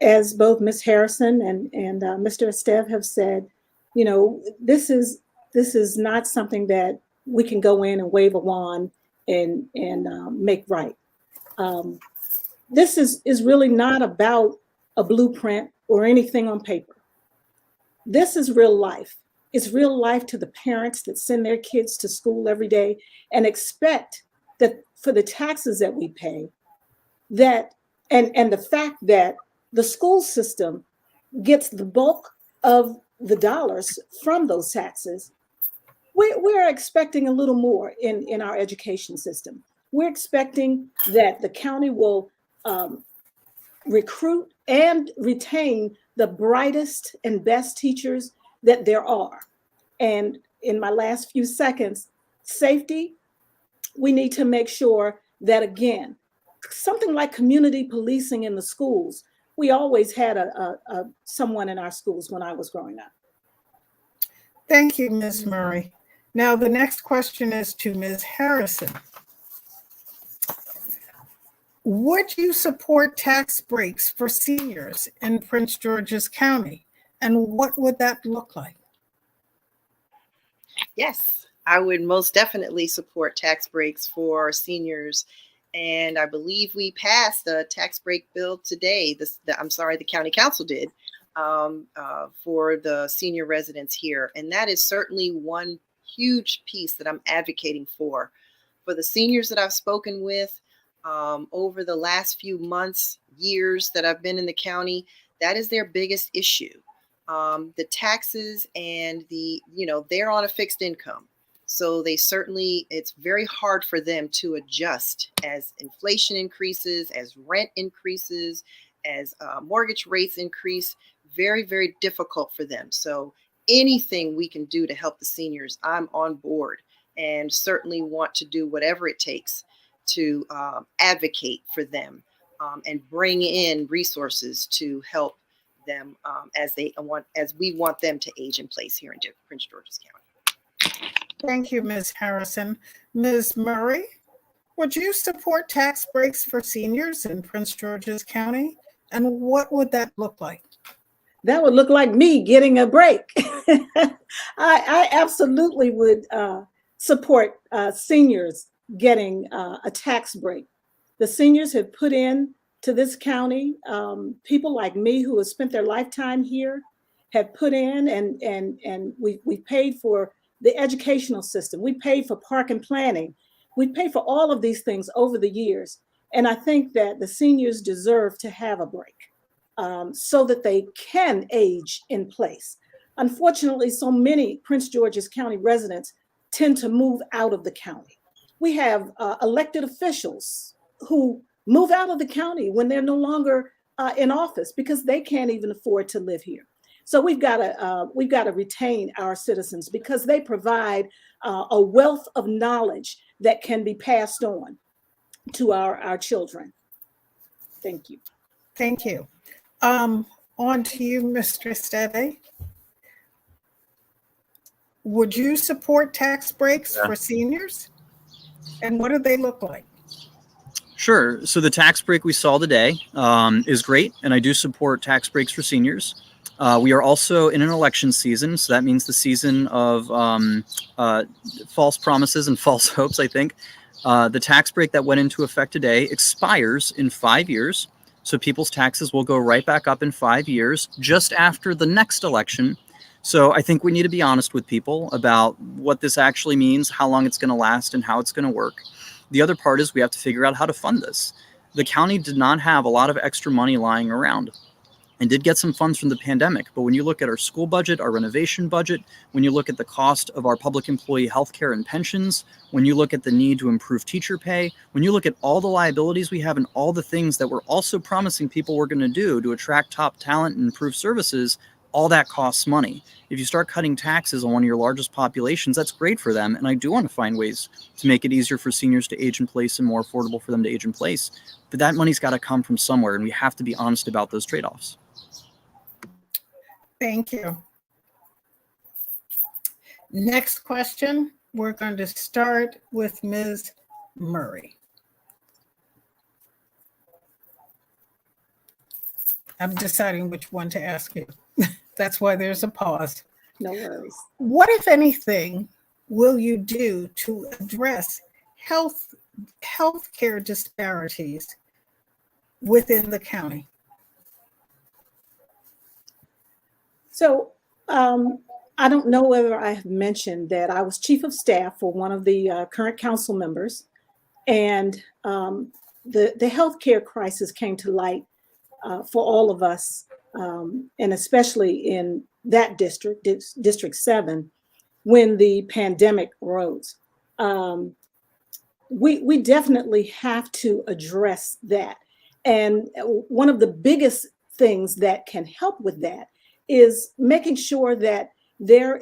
[SPEAKER 5] as both Ms. Harrison and Mr. Esteve have said, you know, this is not something that we can go in and wave a wand and make right. This is really not about a blueprint or anything on paper. This is real life. It's real life to the parents that send their kids to school every day and expect that for the taxes that we pay, that and the fact that the school system gets the bulk of the dollars from those taxes, we're expecting a little more in our education system. We're expecting that the county will recruit and retain the brightest and best teachers that there are. And in my last few seconds, safety, we need to make sure that, again, something like community policing in the schools. We always had someone in our schools when I was growing up.
[SPEAKER 2] Thank you, Ms. Murray. Now, the next question is to Ms. Harrison. Would you support tax breaks for seniors in Prince George's County? And what would that look like?
[SPEAKER 4] Yes, I would most definitely support tax breaks for seniors. And I believe we passed a tax break bill today. The county council did for the senior residents here. And that is certainly one huge piece that I'm advocating for the seniors that I've spoken with over the last few months, years that I've been in the county. That is their biggest issue. The taxes and they're on a fixed income. So it's very hard for them to adjust as inflation increases, as rent increases, as mortgage rates increase. Very, very difficult for them. So anything we can do to help the seniors, I'm on board, and certainly want to do whatever it takes to advocate for them and bring in resources to help them as we want them to age in place here in Prince George's County.
[SPEAKER 2] Thank you, Ms. Harrison. Ms. Murray, Would you support tax breaks for seniors in Prince George's County? And what would that look like?
[SPEAKER 5] That would look like me getting a break. I absolutely would support seniors getting a tax break. The seniors have put in to this county. People like me who have spent their lifetime here have put in, and we paid for the educational system. We paid for park and planning. We paid for all of these things over the years. And I think that the seniors deserve to have a break so that they can age in place. Unfortunately, so many Prince George's County residents tend to move out of the county. We have elected officials who move out of the county when they're no longer in office because they can't even afford to live here. So we've got to retain our citizens because they provide a wealth of knowledge that can be passed on to our children. Thank you.
[SPEAKER 2] Thank you. On to you, Mr. Esteve. Would you support tax breaks for seniors? And what do they look like?
[SPEAKER 3] Sure. So the tax break we saw today is great, and I do support tax breaks for seniors. We are also in an election season, so that means the season of false promises and false hopes, I think. The tax break that went into effect today expires in 5 years, so people's taxes will go right back up in 5 years, just after the next election. So I think we need to be honest with people about what this actually means, how long it's going to last, and how it's going to work. The other part is we have to figure out how to fund this. The county did not have a lot of extra money lying around and did get some funds from the pandemic. But when you look at our school budget, our renovation budget, when you look at the cost of our public employee healthcare and pensions, when you look at the need to improve teacher pay, when you look at all the liabilities we have and all the things that we're also promising people we're going to do to attract top talent and improve services, all that costs money. If you start cutting taxes on one of your largest populations, that's great for them. And I do want to find ways to make it easier for seniors to age in place and more affordable for them to age in place. But that money's got to come from somewhere, and we have to be honest about those trade-offs.
[SPEAKER 2] Thank you. Next question, we're going to start with Ms. Murray. I'm deciding which one to ask you. That's why there's a pause.
[SPEAKER 5] No worries.
[SPEAKER 2] What, if anything, will you do to address healthcare disparities within the county?
[SPEAKER 5] So I don't know whether I have mentioned that I was chief of staff for one of the current council members, and the healthcare crisis came to light for all of us, and especially in that district, District 7, when the pandemic rose. We definitely have to address that. And one of the biggest things that can help with that is making sure that there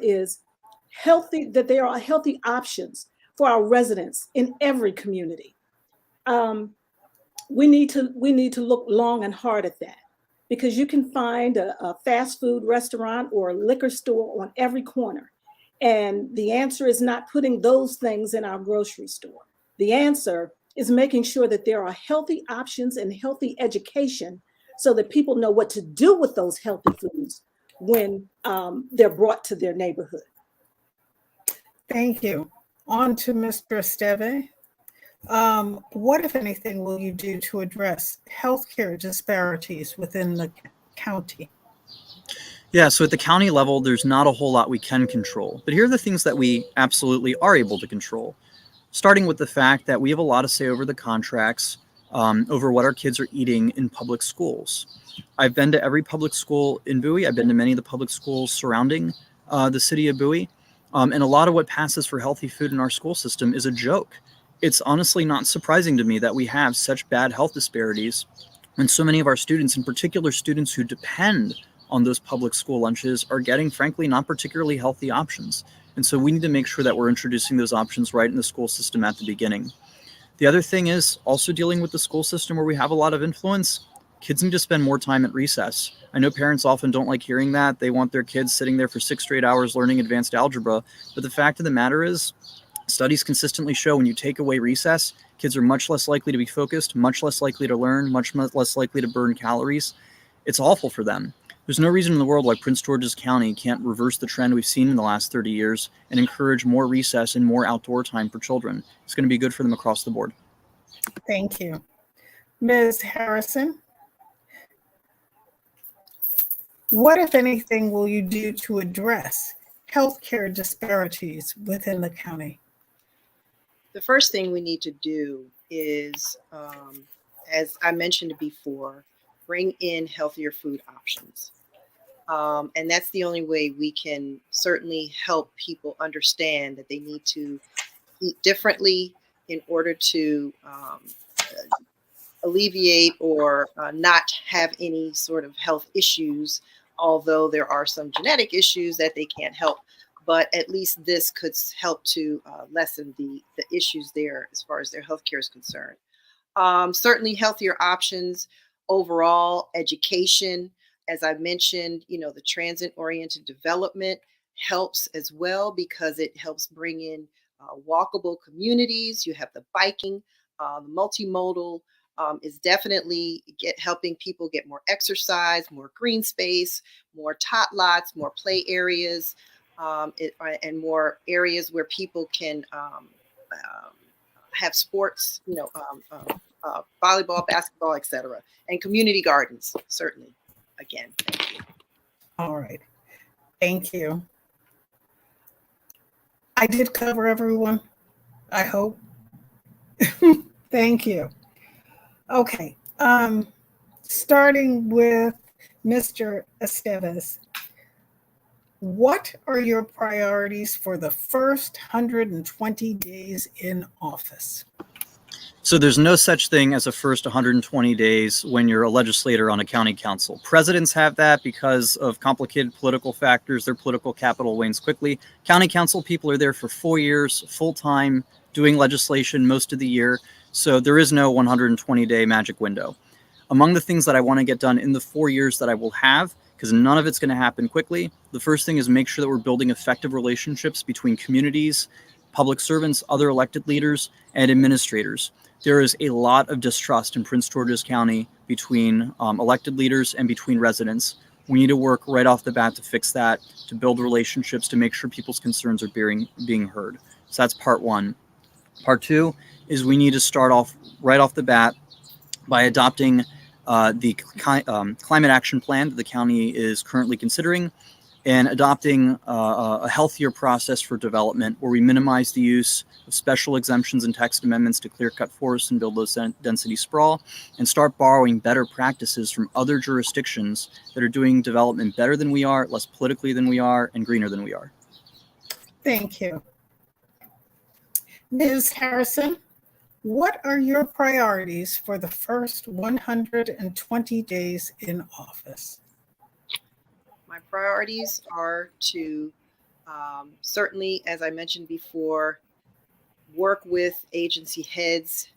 [SPEAKER 5] are healthy options for our residents in every community. We need to look long and hard at that, because you can find a fast food restaurant or a liquor store on every corner. And the answer is not putting those things in our grocery store. The answer is making sure that there are healthy options and healthy education so that people know what to do with those healthy foods when they're brought to their neighborhood.
[SPEAKER 2] Thank you. On to Mr. Esteve. What, if anything, will you do to address healthcare disparities within the county?
[SPEAKER 3] Yeah, so at the county level, there's not a whole lot we can control. But here are the things that we absolutely are able to control. Starting with the fact that we have a lot of say over the contracts, over what our kids are eating in public schools. I've been to every public school in Bowie. I've been to many of the public schools surrounding the city of Bowie. And a lot of what passes for healthy food in our school system is a joke. It's honestly not surprising to me that we have such bad health disparities when so many of our students, in particular students who depend on those public school lunches, are getting, frankly, not particularly healthy options. And so we need to make sure that we're introducing those options right in the school system at the beginning. The other thing is also dealing with the school system where we have a lot of influence. Kids need to spend more time at recess. I know parents often don't like hearing that. They want their kids sitting there for 6 straight hours learning advanced algebra. But the fact of the matter is, Studies consistently show when you take away recess, kids are much less likely to be focused, much less likely to learn, much less likely to burn calories. It's awful for them. There's no reason in the world why Prince George's County can't reverse the trend we've seen in the last 30 years and encourage more recess and more outdoor time for children. It's going to be good for them across the board.
[SPEAKER 2] Thank you. Ms. Harrison, what, if anything, will you do to address healthcare disparities within the county?
[SPEAKER 4] The first thing we need to do is, as I mentioned before, bring in healthier food options. And that's the only way we can certainly help people understand that they need to eat differently in order to alleviate or not have any sort of health issues, although there are some genetic issues that they can't help. But at least this could help to lessen the issues there as far as their healthcare is concerned. Certainly healthier options, overall education, as I mentioned, the transit-oriented development helps as well because it helps bring in walkable communities. You have the biking, the multimodal is definitely helping people get more exercise, more green space, more tot lots, more play areas, and more areas where people can have sports, volleyball, basketball, etc., and community gardens, certainly. Again, thank you.
[SPEAKER 2] All right. Thank you. I did cover everyone, I hope. Thank you. Okay. Starting with Mr. Estevez, what are your priorities for the first 120 days in office?
[SPEAKER 3] So there's no such thing as a first 120 days when you're a legislator on a county council. Presidents have that because of complicated political factors. Their political capital wanes quickly. County council people are there for 4 years, full time, doing legislation most of the year. So there is no 120-day magic window. Among the things that I want to get done in the 4 years that I will have, because none of it's going to happen quickly, the first thing is make sure that we're building effective relationships between communities, public servants, other elected leaders, and administrators. There is a lot of distrust in Prince George's County between elected leaders and between residents. We need to work right off the bat to fix that, to build relationships, to make sure people's concerns are being heard. So that's part one. Part two is we need to start off right off the bat by adopting the climate action plan that the county is currently considering, and adopting a healthier process for development where we minimize the use of special exemptions and text amendments to clear-cut forests and build low density sprawl, and start borrowing better practices from other jurisdictions that are doing development better than we are, less politically than we are, and greener than we are.
[SPEAKER 2] Thank you. Ms. Harrison, what are your priorities for the first 120 days in office?
[SPEAKER 4] My priorities are to certainly, as I mentioned before, work with agency heads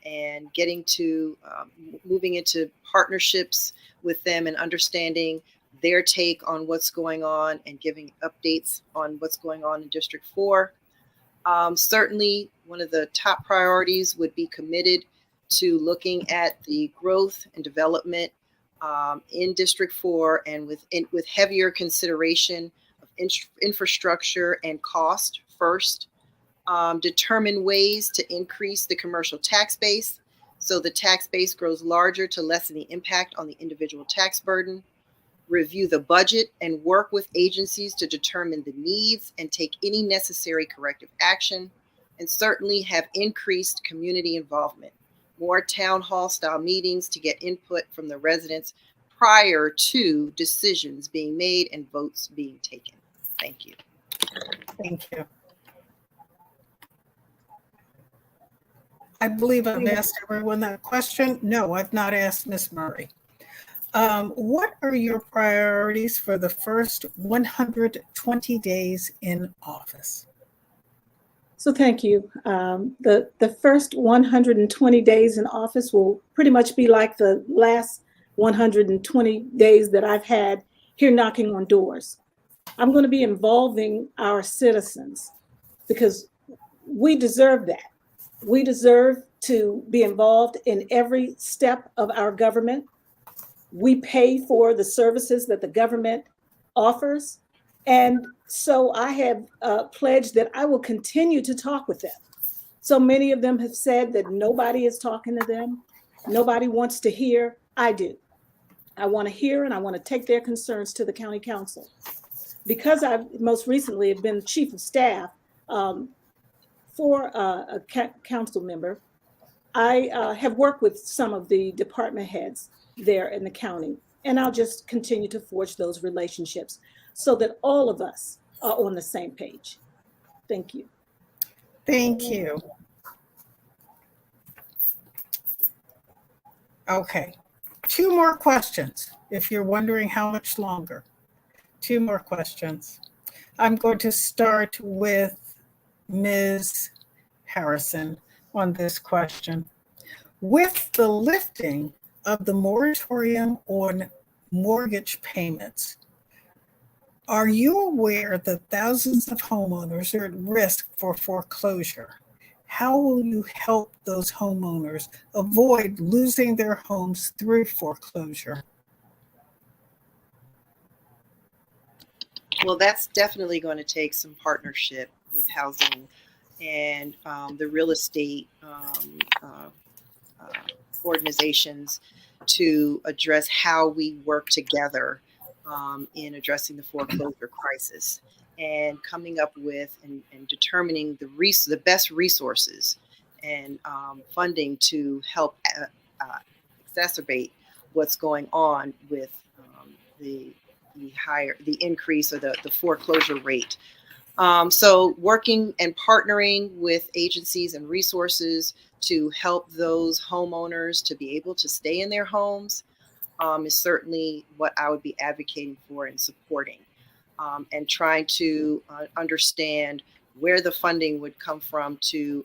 [SPEAKER 4] and getting to moving into partnerships with them and understanding their take on what's going on and giving updates on what's going on in District 4. Certainly, one of the top priorities would be committed to looking at the growth and development in District 4 and with heavier consideration of infrastructure and cost first. Determine ways to increase the commercial tax base so the tax base grows larger to lessen the impact on the individual tax burden. Review the budget and work with agencies to determine the needs and take any necessary corrective action, and certainly have increased community involvement. More town hall style meetings to get input from the residents prior to decisions being made and votes being taken. Thank you.
[SPEAKER 2] Thank you. I believe I've asked everyone that question. No, I've not asked Ms. Murray. What are your priorities for the first 120 days in office?
[SPEAKER 5] So thank you. The first 120 days in office will pretty much be like the last 120 days that I've had here knocking on doors. I'm going to be involving our citizens because We deserve that. We deserve to be involved in every step of our government. We pay for the services that the government offers. And so I have pledged that I will continue to talk with them. So many of them have said that nobody is talking to them. Nobody wants to hear. I do. I want to hear, and I want to take their concerns to the county council. Because I most recently have been chief of staff for a council member, I have worked with some of the department heads there in the county, and I'll just continue to forge those relationships so that all of us are on the same page. Thank you.
[SPEAKER 2] Thank you. Okay, 2 more questions. If you're wondering how much longer, 2 more questions. I'm going to start with Ms. Harrison on this question. With the lifting of the moratorium on mortgage payments, are you aware that thousands of homeowners are at risk for foreclosure? How will you help those homeowners avoid losing their homes through foreclosure?
[SPEAKER 4] Well, that's definitely going to take some partnership with housing and the real estate organizations to address how we work together in addressing the foreclosure crisis and coming up with and determining the best resources and funding to help exacerbate what's going on with the increase or the foreclosure rate. So working and partnering with agencies and resources to help those homeowners to be able to stay in their homes is certainly what I would be advocating for and supporting, and trying to understand where the funding would come from to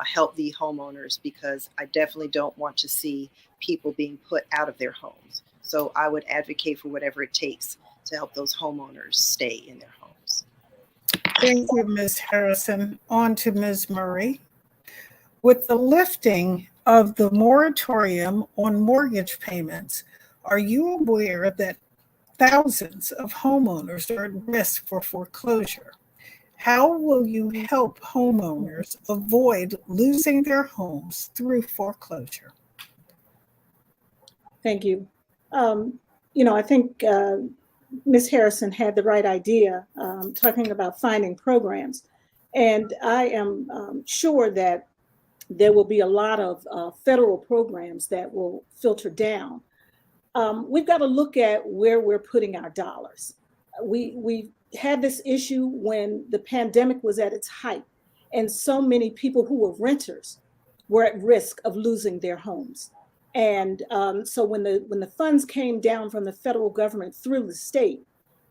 [SPEAKER 4] help the homeowners, because I definitely don't want to see people being put out of their homes. So I would advocate for whatever it takes to help those homeowners stay in their homes.
[SPEAKER 2] Thank you, Ms. Harrison. On to Ms. Murray. With the lifting of the moratorium on mortgage payments, are you aware that thousands of homeowners are at risk for foreclosure? How will you help homeowners avoid losing their homes through foreclosure?
[SPEAKER 5] Thank you. I think Ms. Harrison had the right idea talking about finding programs. And I am sure that there will be a lot of federal programs that will filter down. We've got to look at where we're putting our dollars. We had this issue when the pandemic was at its height, and so many people who were renters were at risk of losing their homes. And so when the funds came down from the federal government through the state,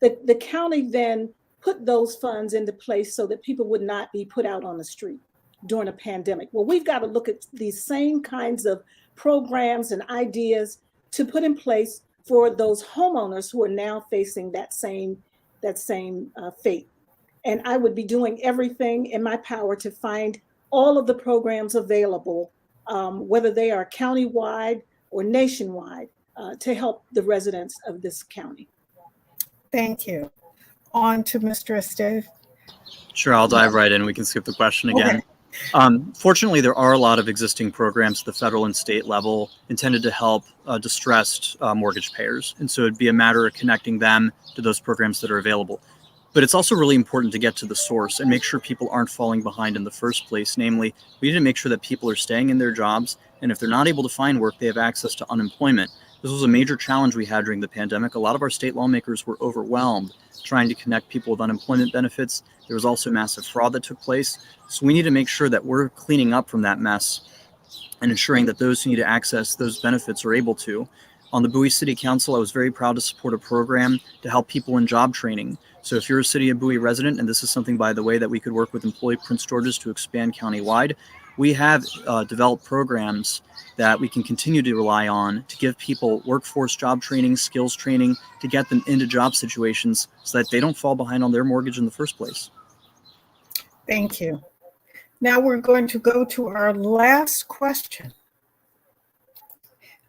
[SPEAKER 5] the county then put those funds into place so that people would not be put out on the street during a pandemic. Well, we've got to look at these same kinds of programs and ideas to put in place for those homeowners who are now facing that same fate. And I would be doing everything in my power to find all of the programs available, whether they are countywide or nationwide, to help the residents of this county.
[SPEAKER 2] Thank you. On to Mr. Esteve.
[SPEAKER 3] Sure, I'll dive right in. We can skip the question again.
[SPEAKER 2] Okay.
[SPEAKER 3] Fortunately, there are a lot of existing programs at the federal and state level intended to help distressed mortgage payers. And so it'd be a matter of connecting them to those programs that are available. But it's also really important to get to the source and make sure people aren't falling behind in the first place. Namely, we need to make sure that people are staying in their jobs. And if they're not able to find work, they have access to unemployment. This was a major challenge we had during the pandemic. A lot of our state lawmakers were overwhelmed trying to connect people with unemployment benefits. There was also massive fraud that took place. So we need to make sure that we're cleaning up from that mess and ensuring that those who need to access those benefits are able to. On the Bowie City Council, I was very proud to support a program to help people in job training. So if you're a City of Bowie resident, and this is something, by the way, that we could work with Employ Prince George's to expand countywide, we have developed programs that we can continue to rely on to give people workforce job training, skills training, to get them into job situations so that they don't fall behind on their mortgage in the first place.
[SPEAKER 2] Thank you. Now we're going to go to our last question.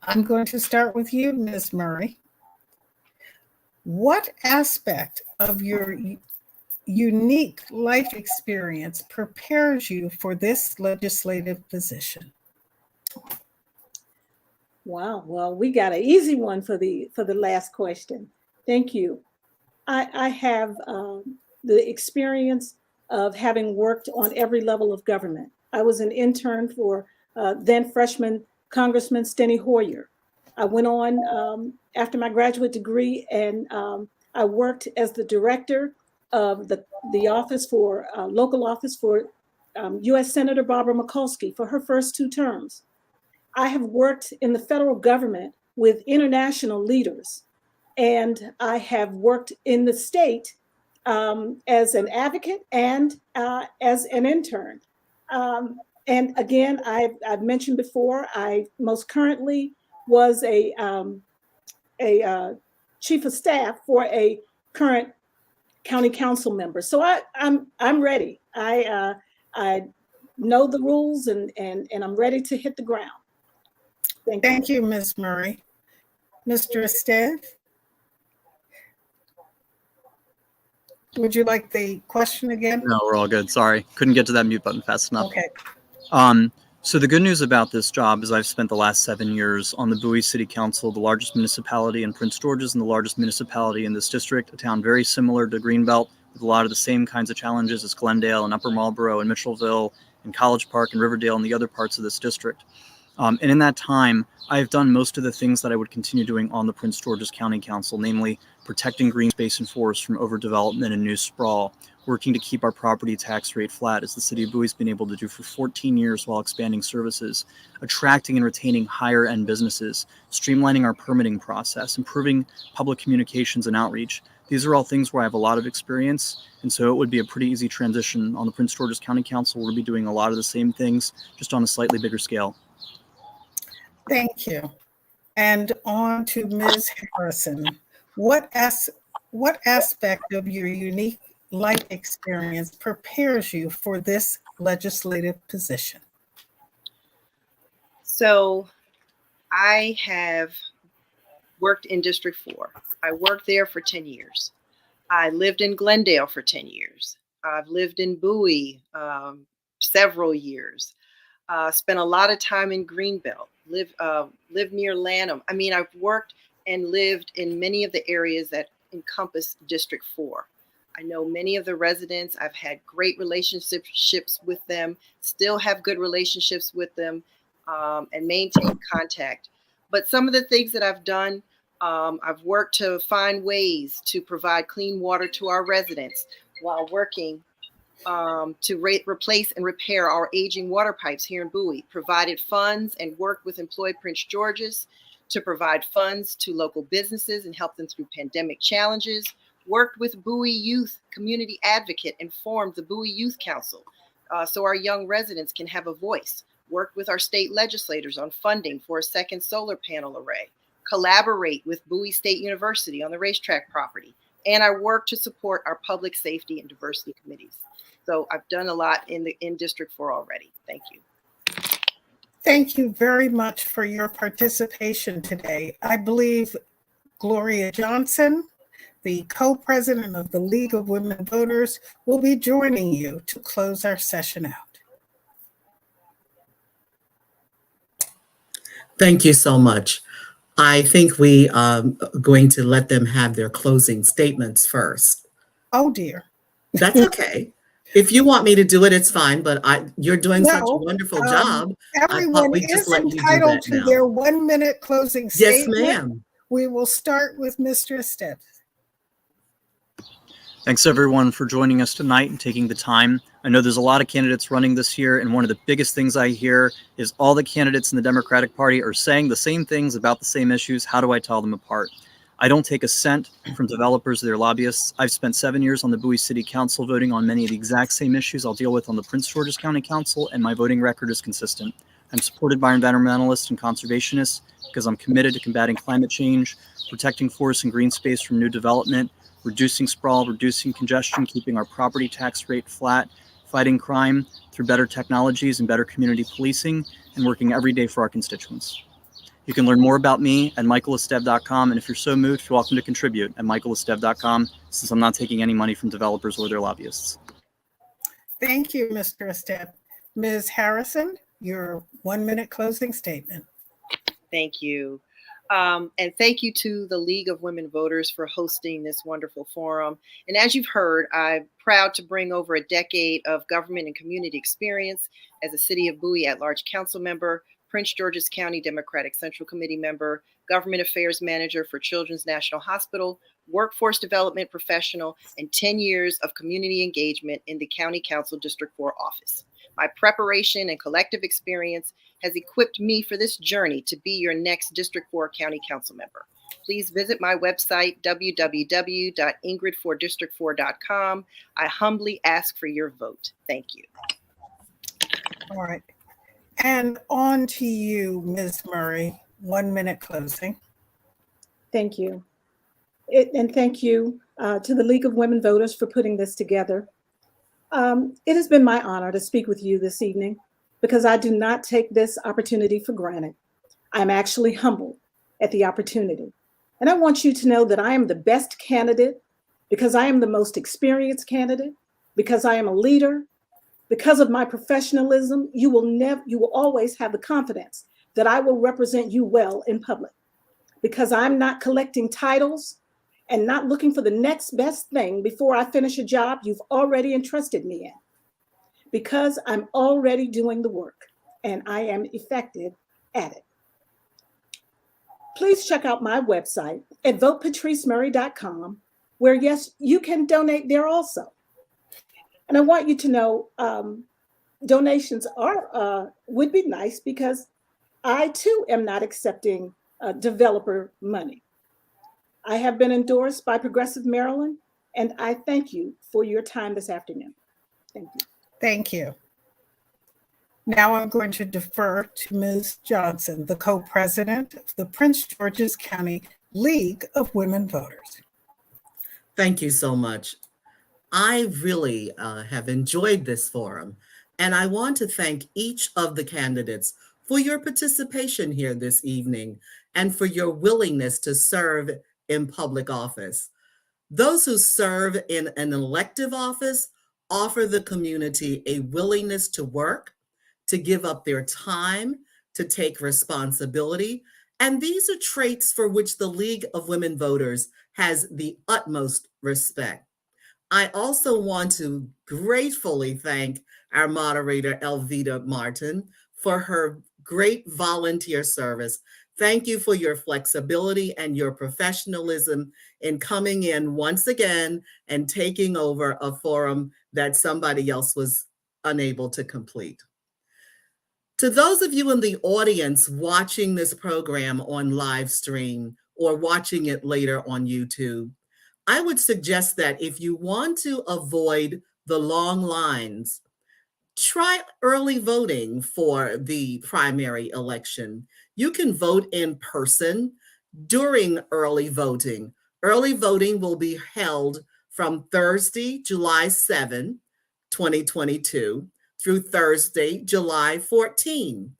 [SPEAKER 2] I'm going to start with you, Ms. Murray. What aspect of your unique life experience prepares you for this legislative position?
[SPEAKER 5] Wow. Well, we got an easy one for the last question. Thank you. I have the experience of having worked on every level of government. I was an intern for then freshman Congressman Steny Hoyer. I went on after my graduate degree, and I worked as the director of the office for local office for U.S. Senator Barbara Mikulski for her first 2 terms. I have worked in the federal government with international leaders, and I have worked in the state as an advocate and as an intern. And again, I've mentioned before, I most currently was a chief of staff for a current county council member. So I'm ready. I know the rules, and I'm ready to hit the ground.
[SPEAKER 2] Thank you, Ms. Murray. Mr. Esteve, would you like the question again?
[SPEAKER 3] No, we're all good. Sorry. Couldn't get to that mute button fast enough.
[SPEAKER 2] Okay.
[SPEAKER 3] So the good news about this job is I've spent the last 7 years on the Bowie City Council, the largest municipality in Prince George's and the largest municipality in this district, a town very similar to Greenbelt with a lot of the same kinds of challenges as Glendale and Upper Marlboro and Mitchellville and College Park and Riverdale and the other parts of this district. And in that time, I've done most of the things that I would continue doing on the Prince George's County Council, namely protecting green space and forests from overdevelopment and new sprawl, working to keep our property tax rate flat, as the city of Bowie's been able to do for 14 years while expanding services, attracting and retaining higher end businesses, streamlining our permitting process, improving public communications and outreach. These are all things where I have a lot of experience, and so it would be a pretty easy transition. On the Prince George's County Council, we'll be doing a lot of the same things, just on a slightly bigger scale.
[SPEAKER 2] Thank you. And on to Ms. Harrison. What aspect of your unique life experience prepares you for this legislative position?
[SPEAKER 4] So I have worked in District 4. I worked there for 10 years. I lived in Glendale for 10 years. I've lived in Bowie several years. Spent a lot of time in Greenbelt, lived near Lanham. I mean, I've worked and lived in many of the areas that encompass District 4. I know many of the residents. I've had great relationships with them, still have good relationships with them, and maintain contact. But some of the things that I've done, I've worked to find ways to provide clean water to our residents while working to replace and repair our aging water pipes here in Bowie, provided funds and worked with Employed Prince George's to provide funds to local businesses and help them through pandemic challenges, worked with Bowie Youth Community Advocate and formed the Bowie Youth Council so our young residents can have a voice, worked with our state legislators on funding for a second solar panel array, collaborate with Bowie State University on the racetrack property, and I work to support our public safety and diversity committees. So I've done a lot in District 4 already. Thank you.
[SPEAKER 2] Thank you very much for your participation today. I believe Gloria Johnson, the co-president of the League of Women Voters, will be joining you to close our session out.
[SPEAKER 1] Thank you so much. I think we are going to let them have their closing statements first.
[SPEAKER 2] Oh dear.
[SPEAKER 1] That's okay. If you want me to do it, it's fine, but you're doing such a wonderful job.
[SPEAKER 2] Everyone is entitled to their 1 minute closing statement.
[SPEAKER 1] Yes, ma'am.
[SPEAKER 2] We will start with Mr. Esteve.
[SPEAKER 3] Thanks everyone for joining us tonight and taking the time. I know there's a lot of candidates running this year, and one of the biggest things I hear is all the candidates in the Democratic Party are saying the same things about the same issues. How do I tell them apart? I don't take a cent from developers or their lobbyists. I've spent 7 years on the Bowie City Council voting on many of the exact same issues I'll deal with on the Prince George's County Council, and my voting record is consistent. I'm supported by environmentalists and conservationists because I'm committed to combating climate change, protecting forests and green space from new development, reducing sprawl, reducing congestion, keeping our property tax rate flat, fighting crime through better technologies and better community policing, and working every day for our constituents. You can learn more about me at michaelestev.com, and if you're so moved, you're welcome to contribute at michaelestev.com, since I'm not taking any money from developers or their lobbyists.
[SPEAKER 2] Thank you, Mr. Estep. Ms. Harrison, your 1-minute closing statement.
[SPEAKER 4] Thank you. And thank you to the League of Women Voters for hosting this wonderful forum. And as you've heard, I'm proud to bring over a decade of government and community experience as a City of Bowie at-large council member, Prince George's County Democratic Central Committee member, Government Affairs Manager for Children's National Hospital, workforce development professional, and 10 years of community engagement in the County Council District 4 office. My preparation and collective experience has equipped me for this journey to be your next District 4 County Council member. Please visit my website, www.ingrid4district4.com. I humbly ask for your vote. Thank you.
[SPEAKER 2] All right. And on to you, Ms. Murray, 1-minute closing.
[SPEAKER 5] Thank you. And thank you to the League of Women Voters for putting this together. It has been my honor to speak with you this evening because I do not take this opportunity for granted. I'm actually humbled at the opportunity. And I want you to know that I am the best candidate because I am the most experienced candidate, because I am a leader, because of my professionalism. You will always have the confidence that I will represent you well in public, because I'm not collecting titles and not looking for the next best thing before I finish a job you've already entrusted me in, because I'm already doing the work and I am effective at it. Please check out my website at votepatriceMurray.com, where yes, you can donate there also. And I want you to know donations would be nice, because I too am not accepting developer money. I have been endorsed by Progressive Maryland, and I thank you for your time this afternoon. Thank you.
[SPEAKER 2] Thank you. Now I'm going to defer to Ms. Johnson, the co-president of the Prince George's County League of Women Voters.
[SPEAKER 1] Thank you so much. I really have enjoyed this forum, and I want to thank each of the candidates for your participation here this evening and for your willingness to serve in public office. Those who serve in an elective office offer the community a willingness to work, to give up their time, to take responsibility. And these are traits for which the League of Women Voters has the utmost respect. I also want to gratefully thank our moderator, Elvita Martin, for her great volunteer service. Thank you for your flexibility and your professionalism in coming in once again and taking over a forum that somebody else was unable to complete. To those of you in the audience watching this program on live stream or watching it later on YouTube, I would suggest that if you want to avoid the long lines, try early voting for the primary election. You can vote in person during early voting. Early voting will be held from Thursday, July 7, 2022, through Thursday, July 14.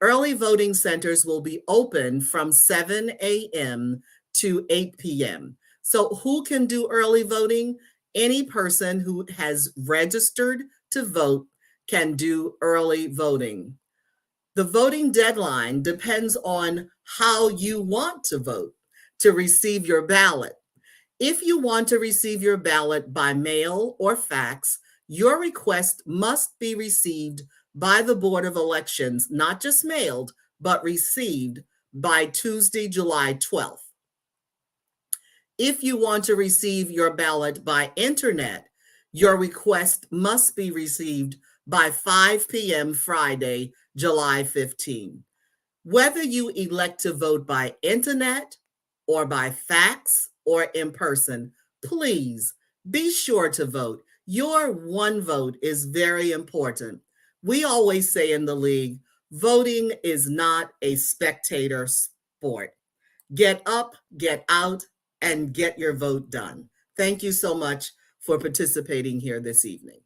[SPEAKER 1] Early voting centers will be open from 7 a.m. to 8 p.m. So who can do early voting? Any person who has registered to vote can do early voting. The voting deadline depends on how you want to vote to receive your ballot. If you want to receive your ballot by mail or fax, your request must be received by the Board of Elections, not just mailed, but received by Tuesday, July 12th. If you want to receive your ballot by internet, your request must be received by 5 p.m. Friday, July 15. Whether you elect to vote by internet or by fax or in person, please be sure to vote. Your one vote is very important. We always say in the League, voting is not a spectator sport. Get up, get out, and get your vote done. Thank you so much for participating here this evening.